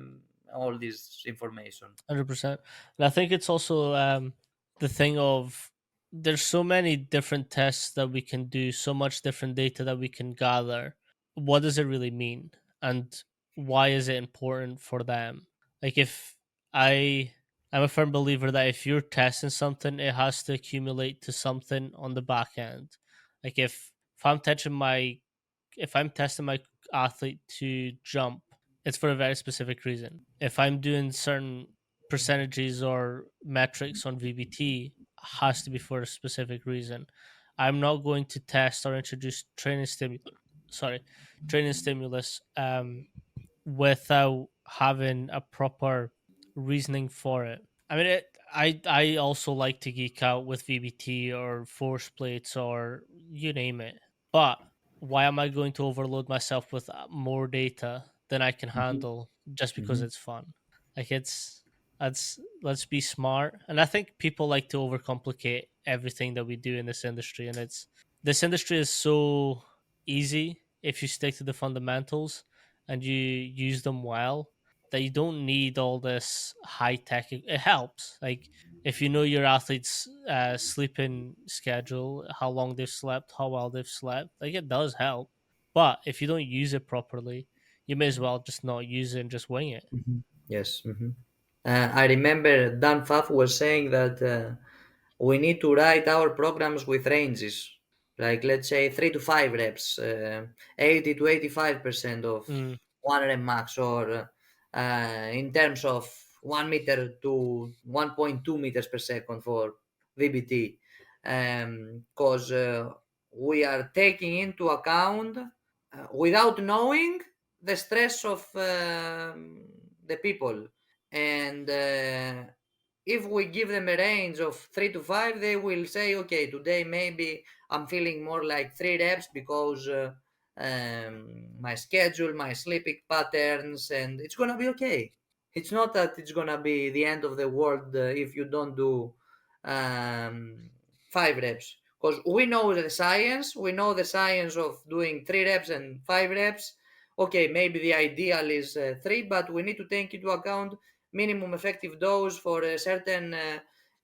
B: all this information.
A: 100%. And I think it's also the thing of there's so many different tests that we can do, so much different data that we can gather. What does it really mean? And why is it important for them? Like if I I'm a firm believer that if you're testing something, it has to accumulate to something on the back end. Like if I'm touching my if I'm testing my athlete to jump, it's for a very specific reason. If I'm doing certain percentages or metrics on VBT, has to be for a specific reason. I'm not going to test or introduce sorry, training stimulus without having a proper reasoning for it. I mean, I also like to geek out with VBT or force plates or you name it. But why am I going to overload myself with more data than I can
B: Mhm.
A: handle just because
B: Mhm.
A: it's fun? Like let's be smart. And I think people like to overcomplicate everything that we do in this industry. And this industry is so easy if you stick to the fundamentals and you use them well that you don't need all this high tech. It helps. Like if you know your athlete's sleeping schedule, how long they've slept, how well they've slept, like it does help. But if you don't use it properly, you may as well just not use it and just wing it.
B: Mhm. Yes. Mhm. I remember Dan Pfaff was saying that we need to write our programs with ranges, like let's say 3 to 5 reps, 80 to 85% of
A: Mm,
B: 1 rep max, or in terms of 1 meter to 1.2 meters per second for VBT, because we are taking into account, without knowing, the stress of the people. And if we give them a range of 3 to 5, they will say, okay, today maybe I'm feeling more like 3 reps because my schedule, my sleeping patterns, and it's gonna be okay. It's not that it's gonna be the end of the world if you don't do 5 reps, because we know the science. We know the science of doing 3 reps and 5 reps. Okay, maybe the ideal is three, but we need to take into account minimum effective dose for a certain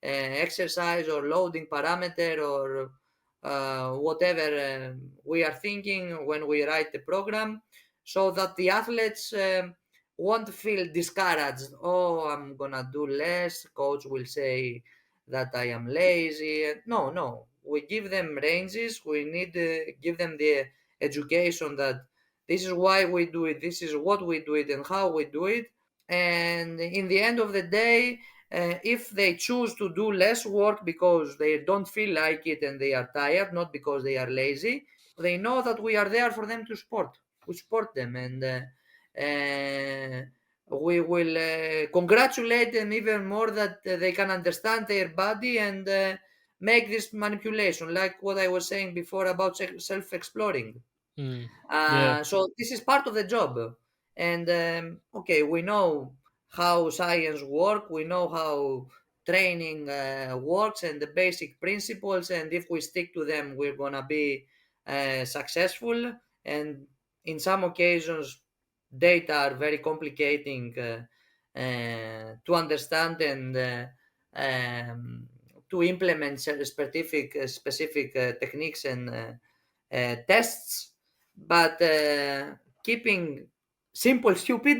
B: exercise or loading parameter, or whatever we are thinking when we write the program, so that the athletes won't feel discouraged. Oh, I'm gonna do less. Coach will say that I am lazy. No, no. We give them ranges. We need to give them the education that this is why we do it, this is what we do it, and how we do it. And in the end of the day, if they choose to do less work because they don't feel like it and they are tired, not because they are lazy, they know that we are there for them to support. We support them, and we will congratulate them even more that they can understand their body and make this manipulation, like what I was saying before about self-exploring.
A: mm, yeah,
B: So this is part of the job. And okay, we know how science work. We know how training works and the basic principles. And if we stick to them, we're gonna be successful. And in some occasions, data are very complicating to understand and to implement specific techniques and tests, but keeping simple stupid,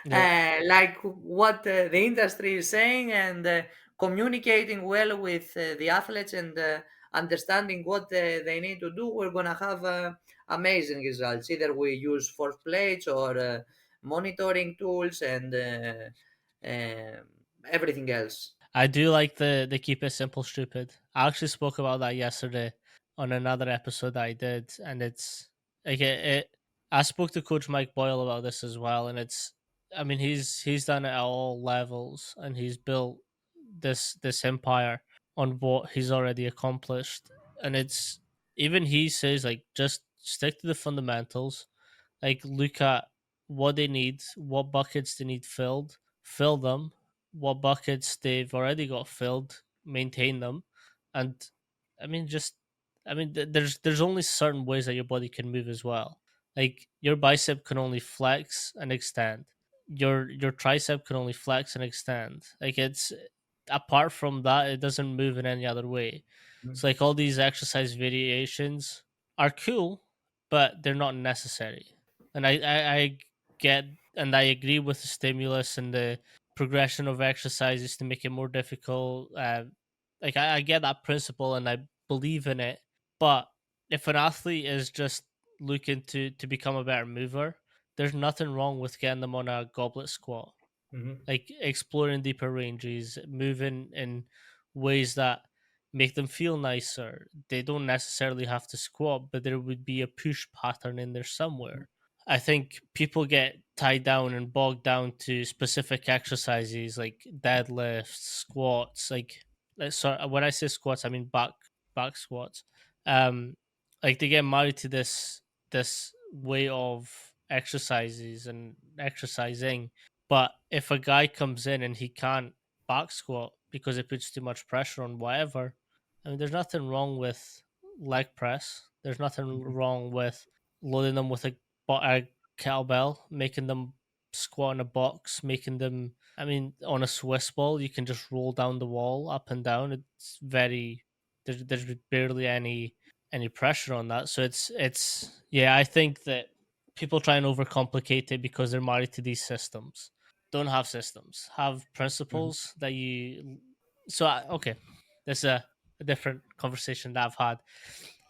A: yeah.
B: like what the industry is saying, and communicating well with the athletes, and understanding what they need to do, we're gonna have amazing results. Either we use force plates or monitoring tools and everything else.
A: I do like the keep it simple, stupid. I actually spoke about that yesterday on another episode that I did, and it's like I spoke to Coach Mike Boyle about this as well, and it's. I mean, he's done it at all levels, and he's built this empire on what he's already accomplished, and it's even he says like just stick to the fundamentals, like look at what they need, what buckets they need filled, fill them, what buckets they've already got filled, maintain them, and I mean just there's only certain ways that your body can move as well. Like your bicep can only flex and extend. your tricep can only flex and extend. Like it's apart from that, it doesn't move in any other way. So like all these exercise variations are cool, but they're not necessary. And I get and I agree with the stimulus and the progression of exercises to make it more difficult. Like I get that principle and I believe in it. But if an athlete is just looking to become a better mover, there's nothing wrong with getting them on a goblet squat,
B: Mhm.
A: like exploring deeper ranges, moving in ways that make them feel nicer. They don't necessarily have to squat, but there would be a push pattern in there somewhere. I think people get tied down and bogged down to specific exercises like deadlifts, squats. Sorry, when I say squats, I mean back squats. Um, like they get married to this way of exercises and exercising. But if a guy comes in and he can't back squat because it puts too much pressure on whatever, I mean, there's nothing wrong with leg press. There's nothing
B: Mhm.
A: wrong with loading them with a kettlebell, making them squat in a box, making them. I mean, on a Swiss ball, you can just roll down the wall up and down. It's very there's barely any pressure on that. So it's yeah. I think that people try and overcomplicate it because they're married to these systems. Don't have systems. Have
B: Mhm.
A: principles that you. Okay, this is a different conversation that I've had.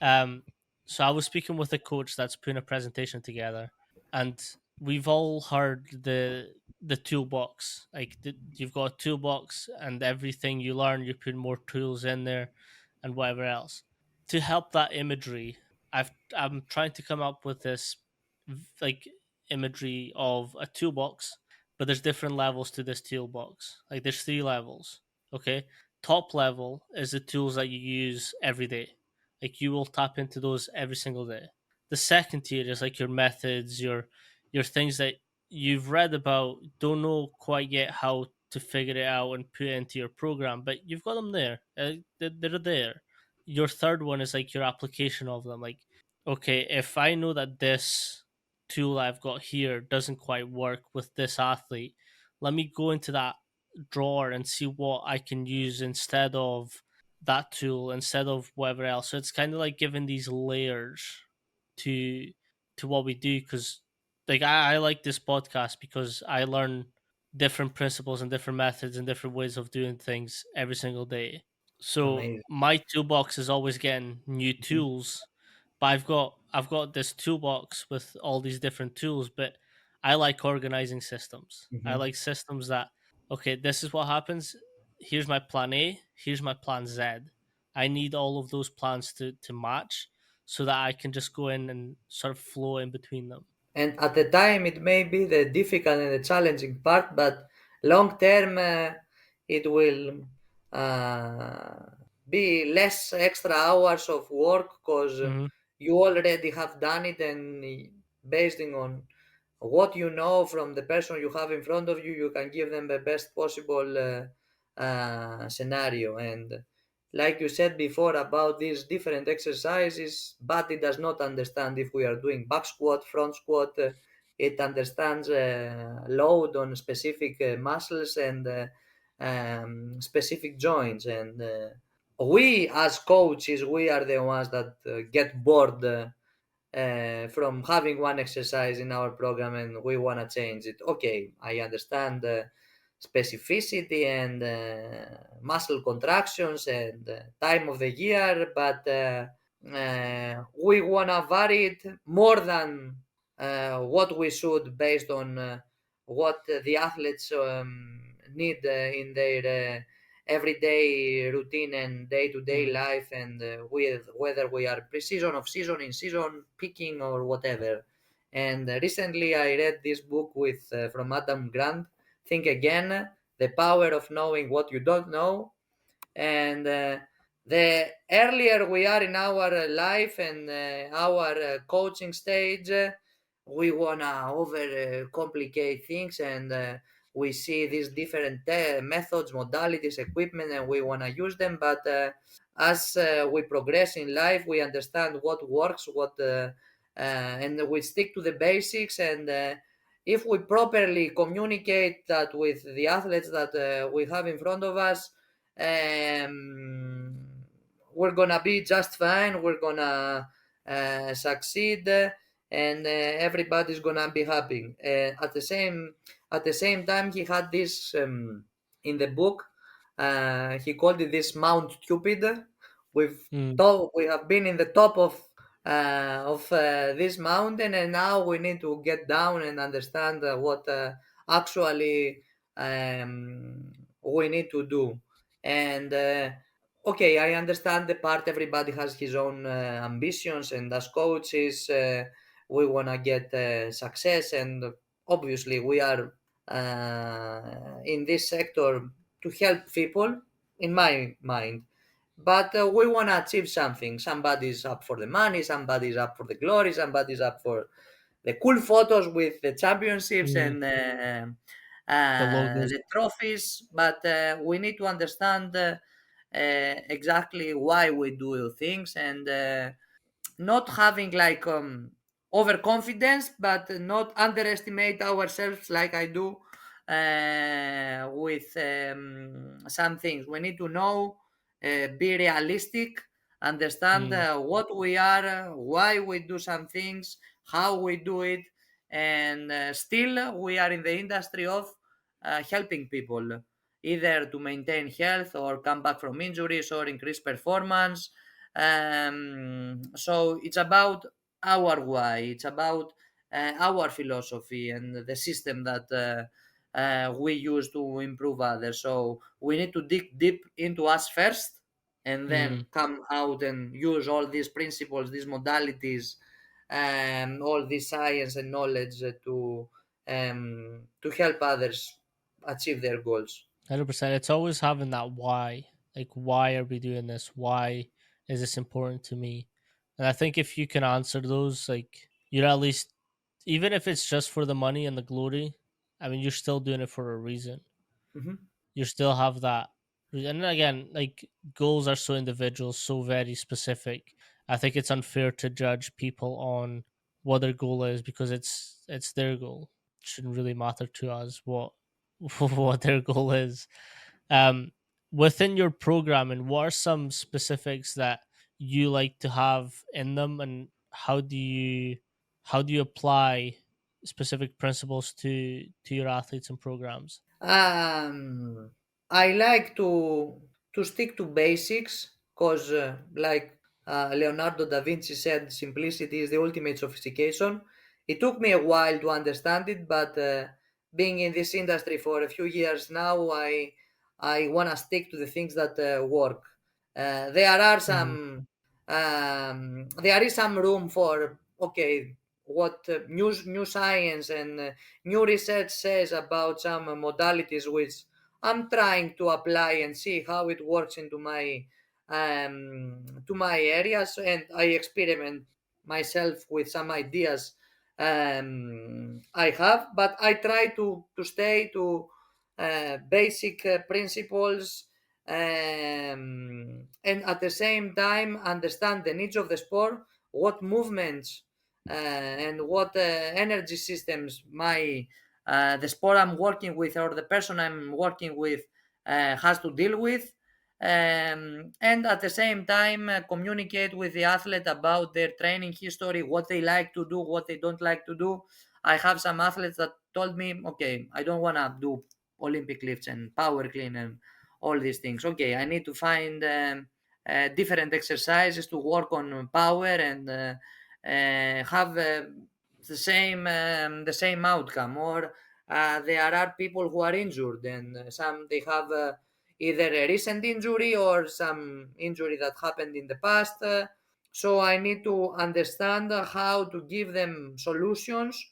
A: Um, so I was speaking with a coach that's putting a presentation together, and we've all heard the toolbox. Like you've got a toolbox, and everything you learn, you put more tools in there, and whatever else. To help that imagery, I'm trying to come up with this like imagery of a toolbox, but there's different levels to this toolbox. Like there's three levels. Okay, top level is the tools that you use every day, like you will tap into those every single day. The second tier is like your methods, your things that you've read about, don't know quite yet how to figure it out and put it into your program, but you've got them there. They're there. Your third one is like your application of them. Like, okay, if I know that this tool I've got here doesn't quite work with this athlete, let me go into that drawer and see what I can use instead of that tool, instead of whatever else. So it's kind of like giving these layers to what we do, because like I like this podcast because I learn different principles and different methods and different ways of doing things every single day. So
B: Amazing.
A: my toolbox is always getting new
B: Mhm.
A: tools, but I've got this toolbox with all these different tools, but I like organizing systems. I
B: Mhm.
A: like systems that, okay, this is what happens. Here's my plan A, here's my plan Z. I need all of those plans to match so that I can just go in and sort of flow in between them.
B: And at the time, it may be the difficult and the challenging part, but long term, it will uh, be less extra hours of work because
A: Hmm.
B: you already have done it, and based on what you know from the person you have in front of you, you can give them the best possible scenario. And like you said before about these different exercises, body does not understand if we are doing back squat, front squat. It understands load on specific muscles and specific joints. And we as coaches, we are the ones that get bored from having one exercise in our program and we want to change it. Okay, I understand the specificity and muscle contractions and time of the year, but we want to vary it more than what we should based on what the athletes need in their everyday routine and day-to-day
A: Hmm.
B: life, and with whether we are pre-season, off season, in season, peaking, or whatever. And recently I read this book with from Adam Grant, Think Again: The Power of Knowing What You Don't Know. And the earlier we are in our life and our coaching stage, we wanna over complicate things, and we see these different methods, modalities, equipment, and we wanna use them. But as we progress in life, we understand what works, and we stick to the basics. And if we properly communicate that with the athletes that we have in front of us, we're gonna be just fine. We're gonna succeed, and everybody's gonna be happy. At the same time, he had this in the book. He called it this Mount Cupid.
A: Mm,
B: We have been in the top of this mountain, and now we need to get down and understand what actually we need to do. And okay, I understand the part. Everybody has his own ambitions, and as coaches, we want to get success, and obviously, we are in this sector to help people, in my mind. But we want to achieve something. Somebody's up for the money, somebody's up for the glory, somebody's up for the cool photos with the championships
A: mm,
B: and
A: the logos.
B: the trophies. But we need to understand exactly why we do things, and not having like overconfidence, but not underestimate ourselves like I do with some things. We need to know, be realistic, understand
A: Mm,
B: what we are, why we do some things, how we do it, and still we are in the industry of helping people, either to maintain health or come back from injuries or increase performance. So it's about our why, it's about our philosophy and the system that we use to improve others. So we need to dig deep into us first, and
A: mm.
B: then come out and use all these principles, these modalities, all this science and knowledge to help others achieve their goals.
A: 100%. It's always having that why. Like, why are we doing this? Why is this important to me? And I think if you can answer those, like, you're at least, even if it's just for the money and the glory, I mean, you're still doing it for a reason.
B: Mhm.
A: You still have that. And again, like, goals are so individual, so very specific. I think it's unfair to judge people on what their goal is because it's their goal. It shouldn't really matter to us what what their goal is. Um, Within your programming, what are some specifics that you like to have in them, and how do you apply specific principles to your athletes and programs?
B: I like to stick to basics because, like Leonardo da Vinci said, simplicity is the ultimate sophistication. It took me a while to understand it, but being in this industry for a few years now, I want to stick to the things that work.
A: Mm-hmm.
B: There is some room for, okay, what new science and new research says about some modalities which I'm trying to apply and see how it works into my to my areas, and I experiment myself with some ideas I have, but I try to stay to basic principles, and at the same time understand the needs of the sport, what movements and what energy systems my the sport I'm working with or the person I'm working with has to deal with, and at the same time communicate with the athlete about their training history, what they like to do, what they don't like to do. I have some athletes that told me, okay, I don't want to do Olympic lifts and power clean and all these things. Okay, I need to find different exercises to work on power and have the same outcome. Or there are people who are injured, and some they have either a recent injury or some injury that happened in the past. So I need to understand how to give them solutions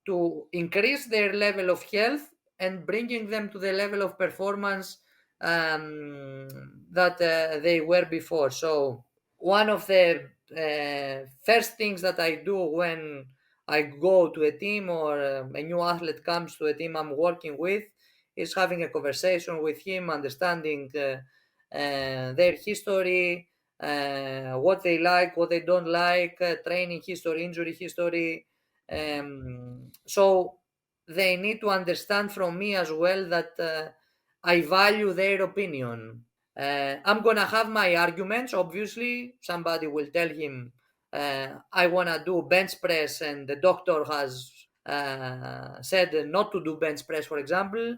B: to increase their level of health and bringing them to the level of performance that they were before. So one of the first things that I do when I go to a team or a new athlete comes to a team I'm working with is having a conversation with him, understanding their history, what they like, what they don't like, training history, injury history. So they need to understand from me as well that I value their opinion. I'm gonna have my arguments. Obviously, somebody will tell him, I wanna do bench press, and the doctor has said not to do bench press, for example.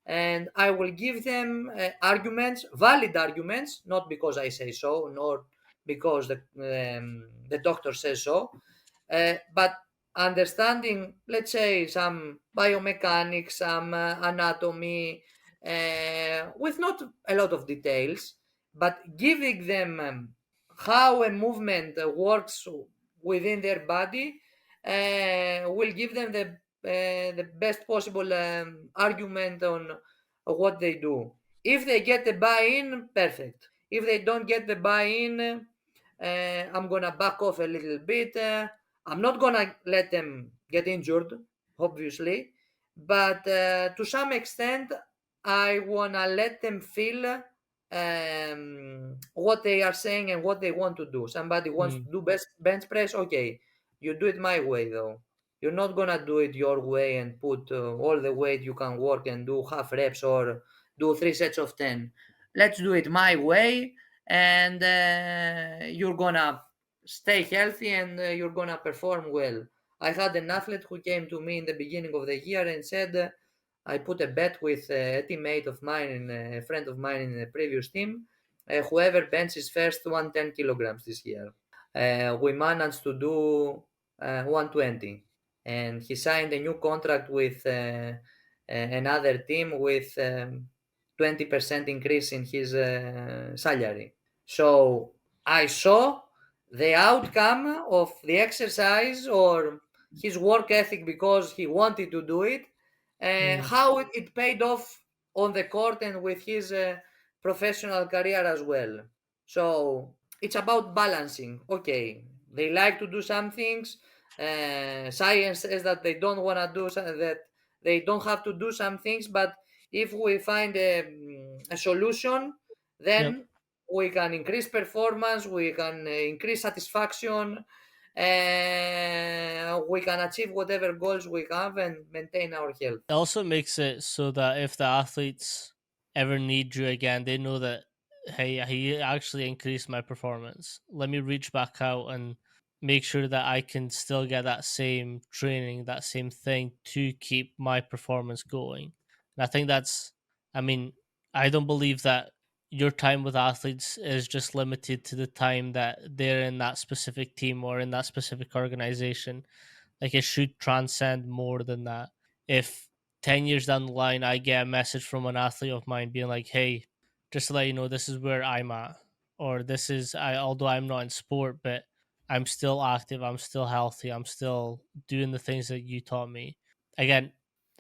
B: And I will give them arguments, valid arguments, not because I say so, nor because the doctor says so, but understanding, let's say, some biomechanics, some anatomy, with not a lot of details, but giving them how a movement works within their body, will give them the best possible argument on what they do. If they get the buy-in, perfect. If they don't get the buy-in, I'm gonna back off a little bit. I'm not gonna let them get injured, obviously, but to some extent, I wanna let them feel what they are saying and what they want to do. Somebody wants
A: Mm.
B: to do best bench press, okay, you do it my way though. You're not gonna do it your way and put all the weight you can work and do half reps or do 3 sets of 10. Let's do it my way, and you're gonna stay healthy, and you're gonna perform well. I had an athlete who came to me in the beginning of the year and said, I put a bet with a teammate of mine and a friend of mine in the previous team. Whoever benches first 110 kilograms this year. We managed to do 120, and he signed a new contract with another team with 20% increase in his salary. So I saw the outcome of the exercise or his work ethic because he wanted to do it,
A: Mm.
B: how it paid off on the court and with his professional career as well. So it's about balancing. Okay, they like to do some things. Science says that they don't want to do that. They don't have to do some things, but if we find a solution,
A: Yep.
B: then we can increase performance, we can increase satisfaction, we can achieve whatever goals we have and maintain our health.
A: It also makes it so that if the athletes ever need you again, they know that, hey, he actually increased my performance. Let me reach back out and make sure that I can still get that same training, that same thing to keep my performance going. And I think that's, I mean, I don't believe that your time with athletes is just limited to the time that they're in that specific team or in that specific organization. Like it should transcend more than that. If 10 years down the line I get a message from an athlete of mine being like, hey, just to let you know, this is where I'm at, or this is, I, although I'm not in sport, but I'm still active, I'm still healthy, I'm still doing the things that you taught me. Again,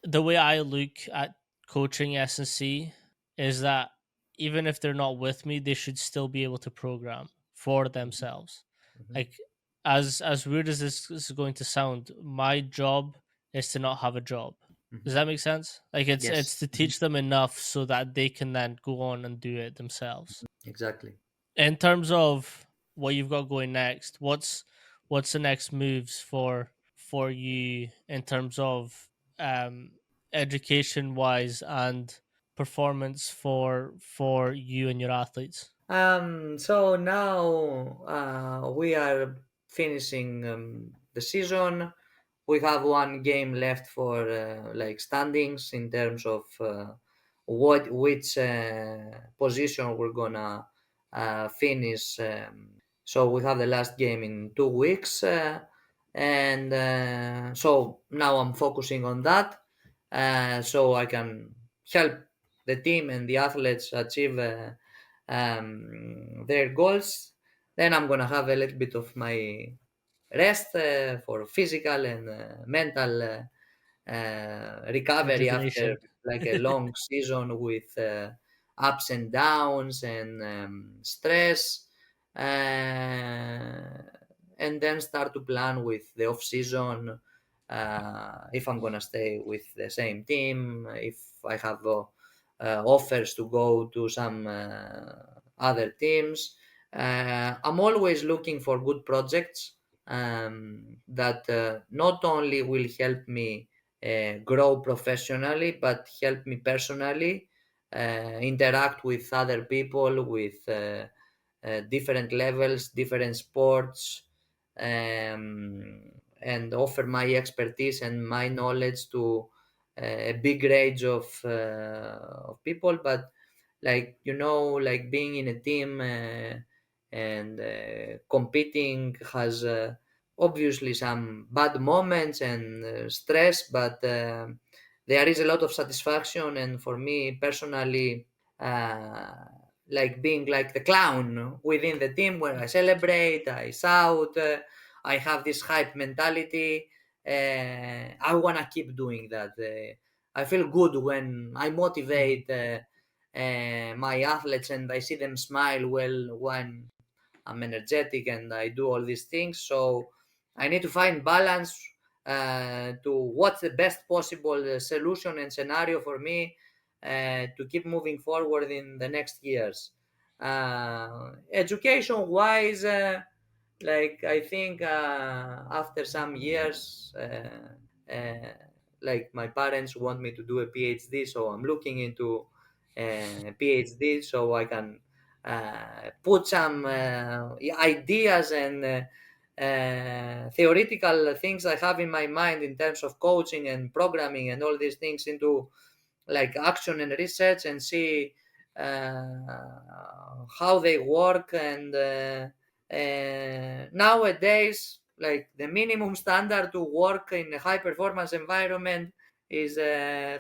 A: the way I look at coaching S&C is that even if they're not with me, they should still be able to program for
B: Mhm,
A: themselves.
B: mhm,
A: Like, as weird as this is going to sound, my job is to not have a job. Does
B: mhm.
A: that make sense? Like it's
B: Yes,
A: to
B: mhm,
A: teach them enough so that they can then go on and do it themselves.
B: exactly.
A: In terms of what you've got going next, what's the next moves for you in terms of um education wise and performance for you and your athletes?
B: So now we are finishing the season. We have one game left for like standings in terms of what which position we're gonna finish. So we have the last game in 2 weeks, and so now I'm focusing on that, so I can help the team and the athletes achieve their goals. Then I'm gonna have a little bit of my rest for physical and mental recovery after
A: Rejuvenation.
B: like a long season with ups and downs and stress, and then start to plan with the off season, if I'm gonna stay with the same team, if I have offers to go to some other teams. I'm always looking for good projects that not only will help me grow professionally, but help me personally interact with other people with different levels, different sports, and offer my expertise and my knowledge to a big range of people. But like being in a team and competing has obviously some bad moments and stress, but there is a lot of satisfaction. And for me personally, uh, like being like the clown within the team where I celebrate, I shout, I have this hype mentality. I want to keep doing that. I feel good when I
A: Mhm.
B: motivate my athletes and I see them smile well when I'm energetic and I do all these things. So I need to find balance to what's the best possible solution and scenario for me to keep moving forward in the next years. Education wise, I think after some years, uh, like my parents want me to do a PhD, so I'm looking into PhD so I can put some ideas and theoretical things I have in my mind in terms of coaching and programming and all these things into like action and research and see how they work. And nowadays, like the minimum standard to work in a high performance environment is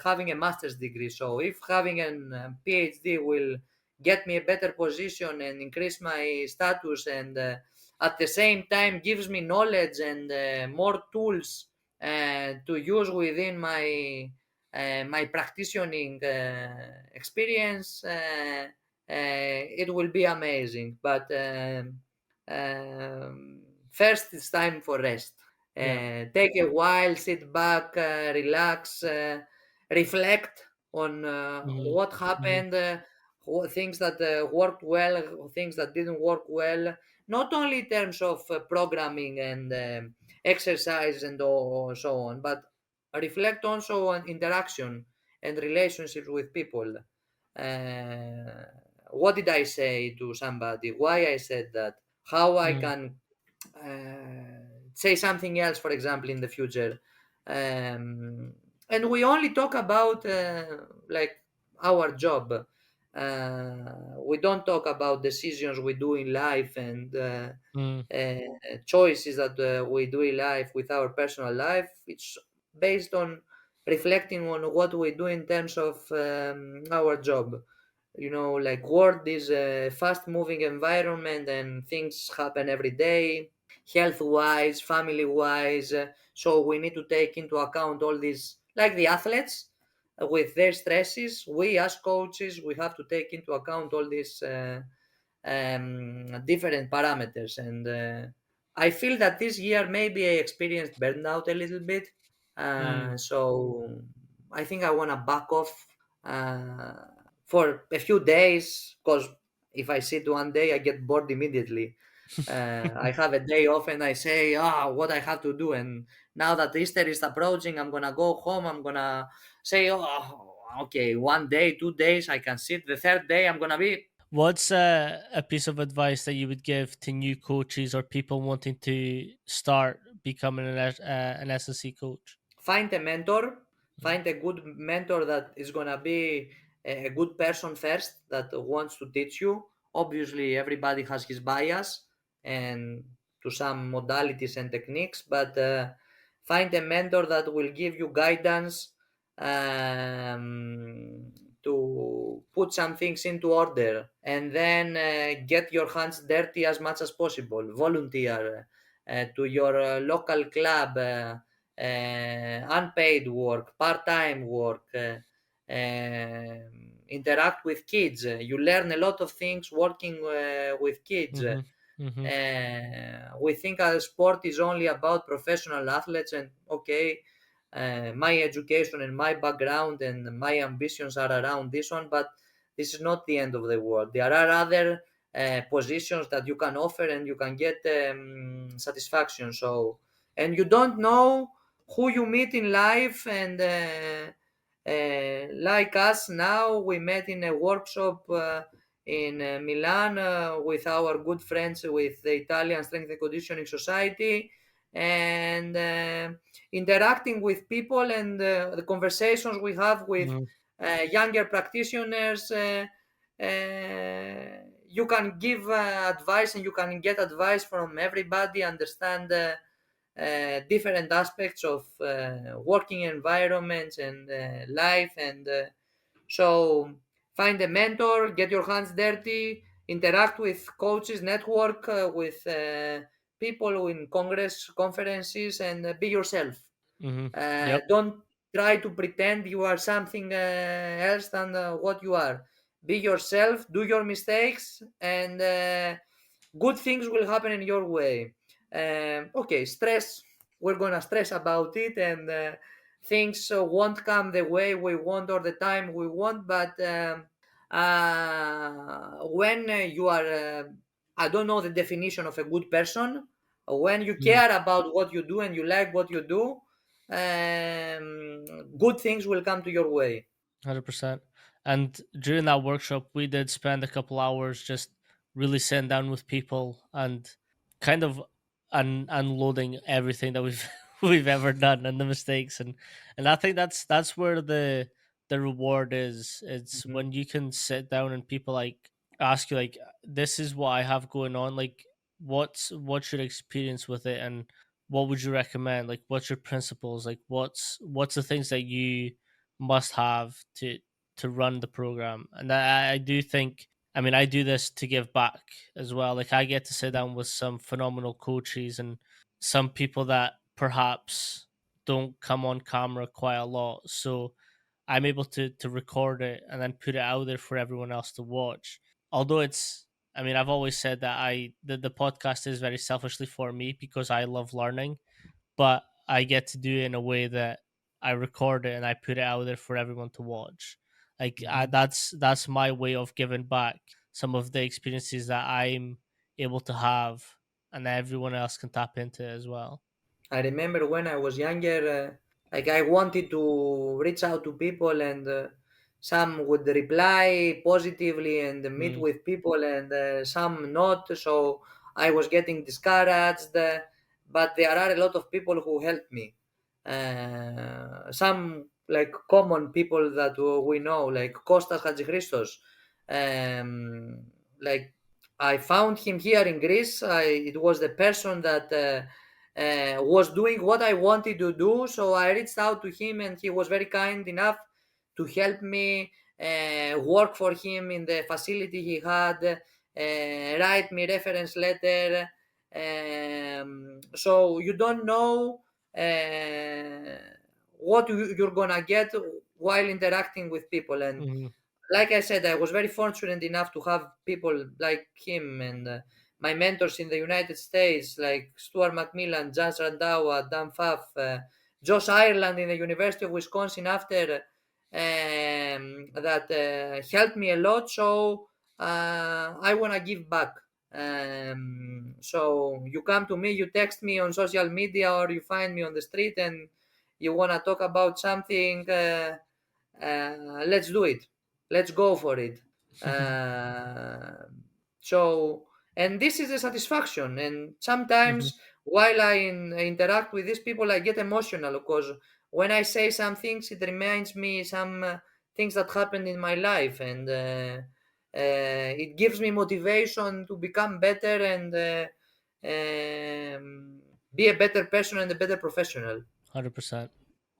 B: having a master's degree. So if having a PhD will get me a better position and increase my status, and at the same time gives me knowledge and more tools to use within my practicing experience, it will be amazing. But first, it's time for rest.
A: Yeah.
B: Take a while, sit back, relax, reflect on
A: Mhm.
B: what
A: Mhm.
B: happened, things that worked well, things that didn't work well. Not only in terms of programming and exercise and so on, but reflect also on interaction and relationships with people. Uh, what did I say to somebody? Why I said that? How I
A: Mhm.
B: can say something else, for example, in the future. And we only talk about like our job. We don't talk about decisions we do in life and
A: Mhm.
B: uh, choices that we do in life with our personal life. It's based on reflecting on what we do in terms of our job. Like world is a fast moving environment and things happen every day, health wise, family wise. So we need to take into account all these, like the athletes with their stresses. We as coaches, we have to take into account all these different parameters. And I feel that this year maybe I experienced burnout a little bit.
A: Mhm.
B: So I think I want to back off uh, for a few days, because if I sit one day, I get bored immediately. I have a day off and I say, what I have to do. And now that Easter is approaching, I'm gonna go home. I'm gonna say, okay, 1 day, 2 days, I can sit. The third day, I'm gonna be
A: What's a piece of advice that you would give to new coaches or people wanting to start becoming an S&C coach?
B: find a mentor, find a good mentor that is going to be a good person first, that wants to teach you. Obviously everybody has his bias and to some modalities and techniques, but find a mentor that will give you guidance to put some things into order, and then get your hands dirty as much as possible. Volunteer to your local club, unpaid work, part-time work, interact with kids. You learn a lot of things working with kids.
A: Mhm. Mhm.
B: We think our sport is only about professional athletes, and okay, my education and my background and my ambitions are around this one, but this is not the end of the world. There are other positions that you can offer and you can get satisfaction. So, and you don't know. who you meet in life. And like us now, we met in a workshop in Milan with our good friends with the Italian Strength and Conditioning Society, and interacting with people, and the conversations we have with
A: Mhm.
B: younger practitioners. You can give advice, and you can get advice from everybody, understand different aspects of working environments and life. And so find a mentor, get your hands dirty, interact with coaches, network with people in congress conferences, and be yourself.
A: Yep.
B: Don't try to pretend you are something else than what you are. Be yourself, do your mistakes, and good things will happen in your way. Okay, stress, we're gonna stress about it, and things won't come the way we want or the time we want. But when you are, I don't know the definition of a good person. When you
A: Mhm.
B: care about what you do and you like what you do, good things will come to your way.
A: 100%. And during that workshop, we did spend a couple hours just really sitting down with people and kind of unloading everything that we've we've ever done and the mistakes, and I think that's where the reward is. It's
B: Mhm.
A: when you can sit down and people like ask you like, this is what I have going on, like what's your experience with it, and what would you recommend, like what's your principles, like what's the things that you must have to run the program. And I do think, I mean, I do this to give back as well. Like I get to sit down with some phenomenal coaches and some people that perhaps don't come on camera quite a lot, so I'm able to record it and then put it out there for everyone else to watch. Although it's, I mean, I've always said that the podcast is very selfishly for me because I love learning, but I get to do it in a way that I record it and I put it out there for everyone to watch. Like
B: Mhm.
A: that's my way of giving back some of the experiences that I'm able to have, and that everyone else can tap into as well.
B: I remember when I was younger, like I wanted to reach out to people, and some would reply positively and meet
A: Mm,
B: with people, and some not. So I was getting discouraged. But there are a lot of people who helped me. Some like common people that we know, like Kostas Hadjichristos. Like I found him here in Greece. It was the person that. Was doing what I wanted to do. So I reached out to him, and he was very kind enough to help me work for him in the facility he had, write me reference letter. So you don't know what you're gonna get while interacting with people. And
A: mhm,
B: like I said, I was very fortunate enough to have people like him, and my mentors in the United States, like Stuart McMillan, Jazz Randawa, Dan Pfaff, Josh Ireland in the University of Wisconsin after that helped me a lot. So I want to give back. So you come to me, you text me on social media, or you find me on the street, and you want to talk about something. Let's do it, let's go for it. uh, so and this is the satisfaction. And
A: mhm,
B: sometimes while I interact with these people, I get emotional because when I say some things, it reminds me some things that happened in my life. And it gives me motivation to become better, and be a better person and a better professional.
A: 100%.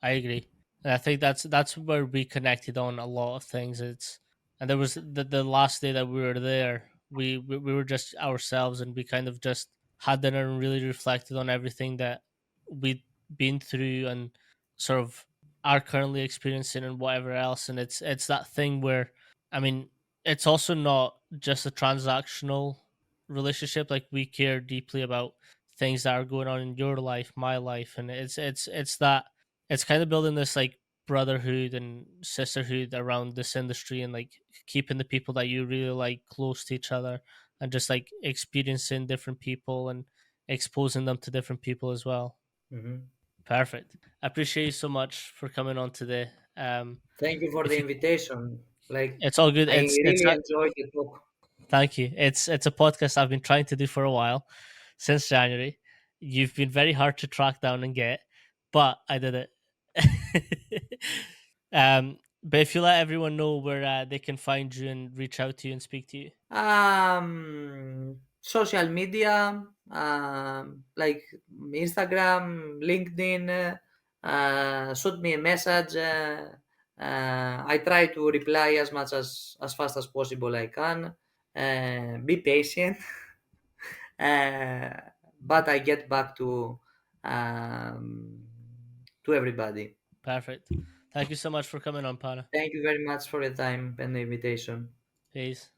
A: I agree. And I think that's where we connected on a lot of things. It's, and there was the last day that we were there, we were just ourselves and we kind of just had dinner and really reflected on everything that we'd been through and sort of are currently experiencing and whatever else. And it's that thing where, I mean, it's also not just a transactional relationship. Like we care deeply about things that are going on in your life, my life, and it's that, it's kind of building this like brotherhood and sisterhood around this industry, and like keeping the people that you really like close to each other, and just like experiencing different people and exposing them to different people as well.
B: Mhm.
A: Perfect. I appreciate you so much for coming on today.
B: Thank you for the
A: If you,
B: invitation. Like,
A: it's all good.
B: I
A: It's
B: really
A: not.
B: enjoyed the talk.
A: Thank you. It's a podcast I've been trying to do for a while, since January. You've been very hard to track down and get, but I did it. But if you let everyone know where they can find you and reach out to you and speak to you.
B: Social media, like Instagram, LinkedIn. Shoot me a message. I try to reply as much as fast as possible I can. Be patient, uh, but I get back um, to everybody.
A: Perfect. Thank you so much for coming on, Pana.
B: Thank you very much for the time and the invitation.
A: Peace.